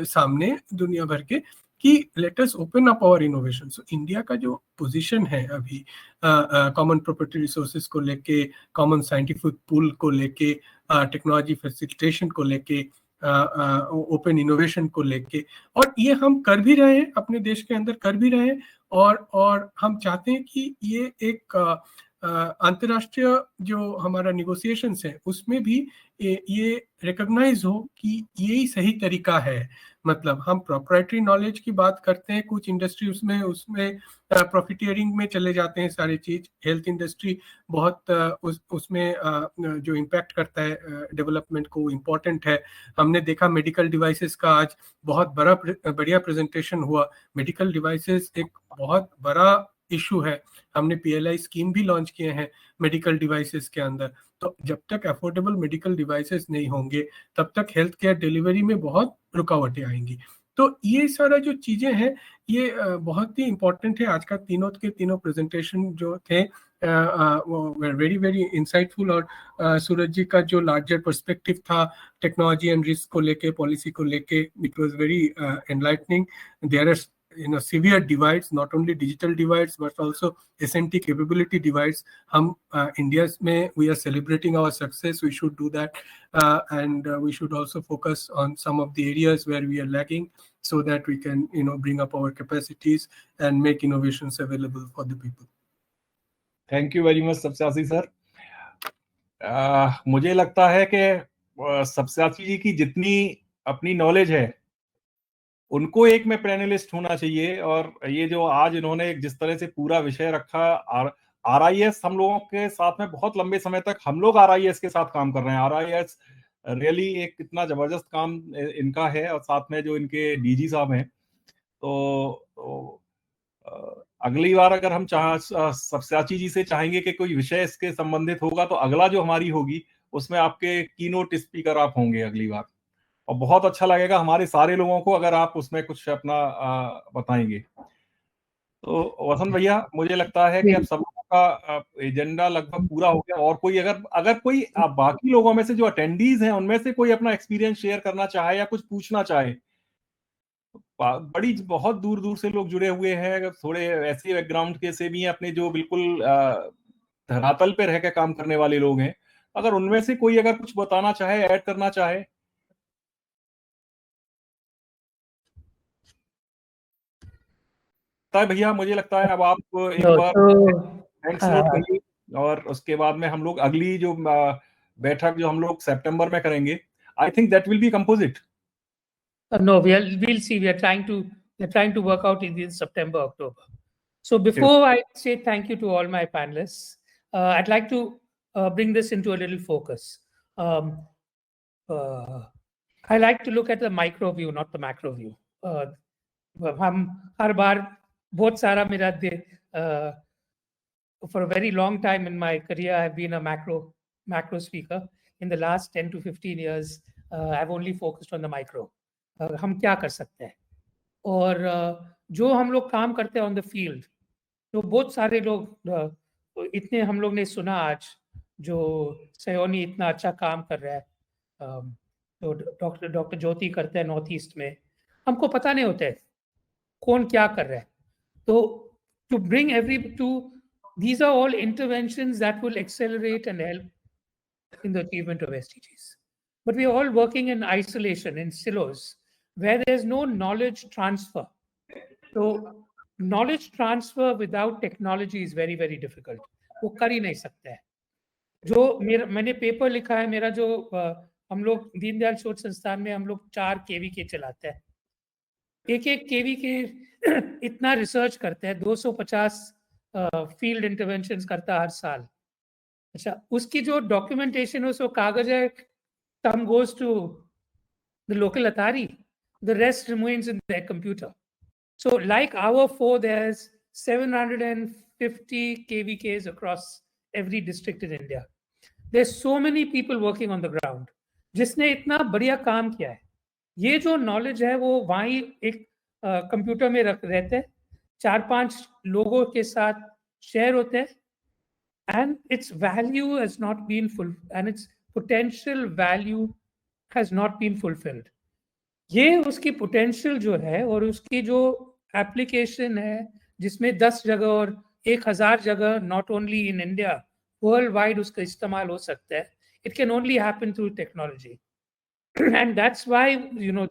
सामने दुनिया भर के, कि let us open up our innovation. So India का जो पोजीशन है अभी कॉमन प्रॉपर्टी रिसोर्सेज को लेके, कॉमन साइंटिफिक पूल को लेके, टेक्नोलॉजी फैसिलिटेशन को लेके, ओपन इनोवेशन को लेके, और ये हम कर भी रहे हैं, अपने देश के अंदर कर भी रहे हैं। और हम चाहते हैं कि ये एक अंतर्राष्ट्रीय जो हमारा निगोसिएशंस है उसमें भी ये रिकॉग्नाइज हो कि यही सही तरीका है। मतलब हम प्रोप्राइटरी नॉलेज की बात करते हैं, कुछ इंडस्ट्री उसमें प्रॉफिटियरिंग में चले जाते हैं सारी चीज। हेल्थ इंडस्ट्री बहुत उसमें जो इम्पैक्ट करता है डेवलपमेंट को, इम्पोर्टेंट है। हमने देखा मेडिकल डिवाइसेस का आज बहुत बढ़िया प्रेजेंटेशन हुआ। मेडिकल डिवाइसेस एक बहुत बड़ा इशू है। हमने PLI स्कीम भी लॉन्च किए हैं मेडिकल डिवाइसेस के अंदर। तो जब तक अफोर्डेबल मेडिकल डिवाइसेस नहीं होंगे तब तक हेल्थ केयर डिलीवरी में बहुत रुकावटें आएंगी। तो ये सारा जो चीजें हैं ये बहुत ही इम्पोर्टेंट है। आज का तीनों के तीनों प्रेजेंटेशन जो थे वो वेरी वेरी इंसाइटफुल। और सूरज जी का जो लार्जर पर्सपेक्टिव था टेक्नोलॉजी एंड रिस्क को लेके, पॉलिसी को लेके, it was very enlightening. There are severe divides, not only digital divides but also S&T capability divides. हम India में we are celebrating our success, we should do that, and we should also focus on some of the areas where we are lagging so that we can bring up our capacities and make innovations available for the people. Thank you very much Sabyasachi sir. मुझे लगता है कि सब्यासी जी की जितनी अपनी knowledge है उनको एक में पैनलिस्ट होना चाहिए। और ये जो आज इन्होंने जिस तरह से पूरा विषय रखा, RIS हम लोगों के साथ में बहुत लंबे समय तक हम लोग RIS के साथ काम कर रहे हैं। RIS रियली एक इतना जबरदस्त काम इनका है, और साथ में जो इनके DG साहब हैं। तो अगली बार अगर हम सब्यासी जी से चाहेंगे कि कोई विषय इसके संबंधित होगा, तो अगला जो हमारी होगी उसमें आपके कीनोट स्पीकर आप होंगे अगली बार, और बहुत अच्छा लगेगा हमारे सारे लोगों को अगर आप उसमें कुछ अपना बताएंगे। तो वसंत भैया, मुझे लगता है कि अब सब लोगों का एजेंडा लगभग पूरा हो गया। और कोई अगर कोई बाकी लोगों में से जो अटेंडीज हैं उनमें से कोई अपना एक्सपीरियंस शेयर करना चाहे या कुछ पूछना चाहे, बहुत दूर दूर से लोग जुड़े हुए हैं, थोड़े ऐसे बैकग्राउंड के से भी हैं, अपने जो बिल्कुल धरातल पे रह के काम करने वाले लोग हैं, अगर उनमें से कोई अगर कुछ बताना चाहे, ऐड करना चाहे। भैया मुझे लगता है अब आप एक बार थैंक्स नोट करिए, और उसके बाद में हम लोग अगली जो बैठक जो हम लोग सितंबर में करेंगे, I think that will be composite. No, we'll see. We're trying to work out in September, October. So before I say thank you to all my panelists, I'd like to bring this into a little focus. I like to look at the micro view, not the macro view. हम हर बार बहुत सारा मेरा for a very long time in my career, I've been a macro speaker. In the last 10 to 15 years, I've only focused on the micro. हम क्या कर सकते हैं और जो हम लोग काम करते हैं on the field, तो बहुत सारे लोग इतने हम लोग ने सुना आज जो सयोनी इतना अच्छा काम कर रहा है, तो डॉक्टर ज्योति करते हैं नॉर्थ ईस्ट में, हमको पता नहीं होता है कौन क्या कर रहा है. तो to bring these are all interventions that will accelerate and help in the achievement of SDGs. But we are all working in isolation, in silos, where there's no knowledge transfer. So knowledge transfer without technology is very, very difficult. वो कर ही नहीं सकते हैं. जो मैंने paper लिखा है मेरा, जो हम लोग दीनदयाल शोध संस्थान में हम लोग 4 KVK चलाते हैं. एक KVK इतना रिसर्च करते हैं, 250 फील्ड इंटरवेंशंस करता है हर साल. अच्छा, उसकी जो डॉक्यूमेंटेशन है उसको कागज है, some goes to the local authority, the rest remains in their computer. So like our 4, there's 750 KVKs across every district in India. There's so many people working on the ground जिसने इतना बढ़िया काम किया है. ये जो नॉलेज है वो वहीं एक कंप्यूटर में रहते हैं, 4-5 लोगों के साथ शेयर होते हैं, and its value has not been full, and its potential value has not been fulfilled. ये उसकी potential जो है और उसकी जो application है जिसमें 10 जगह और 1000 जगह, not only in India, worldwide उसका इस्तेमाल हो सकता है. It can only happen through technology. And that's why, you know,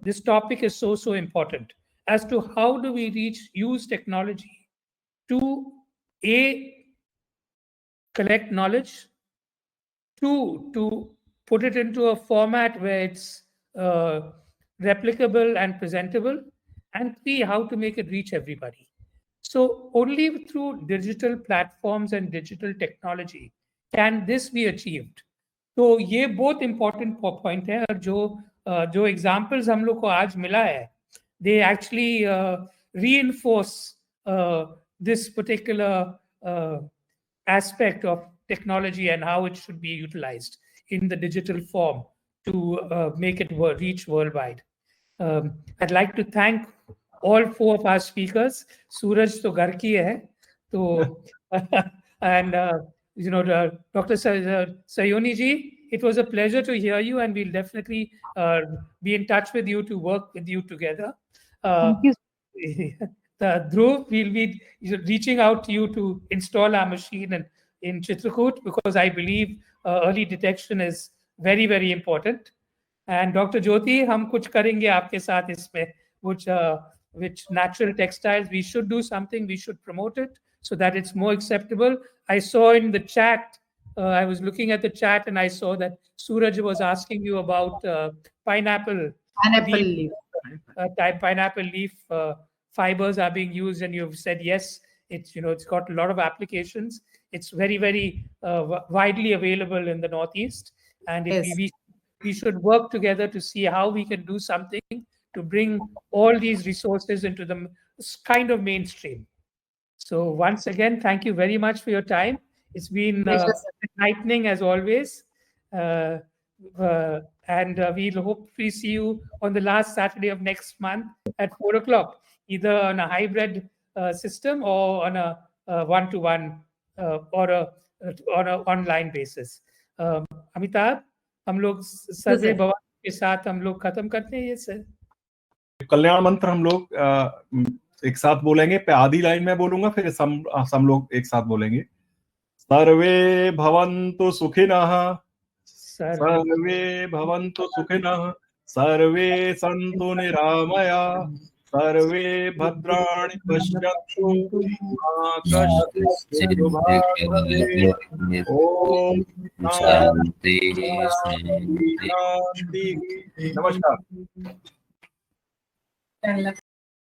this topic is so important as to how do we use technology to collect knowledge, to put it into a format where it's replicable and presentable, and 3, how to make it reach everybody. So only through digital platforms and digital technology can this be achieved. तो ये बहुत important point है, और जो examples हम लोग को आज मिला है, they actually reinforce this particular aspect of technology and how it should be utilized in the digital form to make it reach worldwide. I'd like to thank all 4 of our speakers. Suraj to घर की है, तो and you know, Dr. Sayoni ji, it was a pleasure to hear you, and we'll definitely be in touch with you to work with you together. Thank you. Dhruv, we'll be reaching out to you to install our machine in Chitrakoot, because I believe early detection is very, very important. And Dr. Jyoti, हम कुछ करेंगे आपके साथ इसमें, which natural textiles, we should do something, we should promote it so that it's more acceptable. I saw in the chat, I was looking at the chat and I saw that Suraj was asking you about pineapple leaf. Pineapple leaf fibers are being used, and you've said yes, it's, you know, it's got a lot of applications. It's very, very widely available in the Northeast, and we should work together to see how we can do something to bring all these resources into the kind of mainstream. So once again, thank you very much for your time. It's been enlightening as always. And we'll hopefully see you on the last Saturday of next month at 4 o'clock, either on a hybrid system or on a one-to-one or on an online basis. Amitabh, हम लोग सर्वे भवन के साथ हम लोग खत्म करते हैं ये सर. कल्याण मंत्र हम लोग एक साथ बोलेंगे. पे आधी लाइन में बोलूंगा, फिर हम लोग एक साथ बोलेंगे. सर्वे भवन्तु सुखिनः, सर्वे भवन्तु सुखिनः, सर्वे सन्तु निरामया, सर्वे भद्राणि पश्यन्तु मा कश्चित् दुःखभाग् भवेत्। ओम शांति शांति शांति। नमस्कार।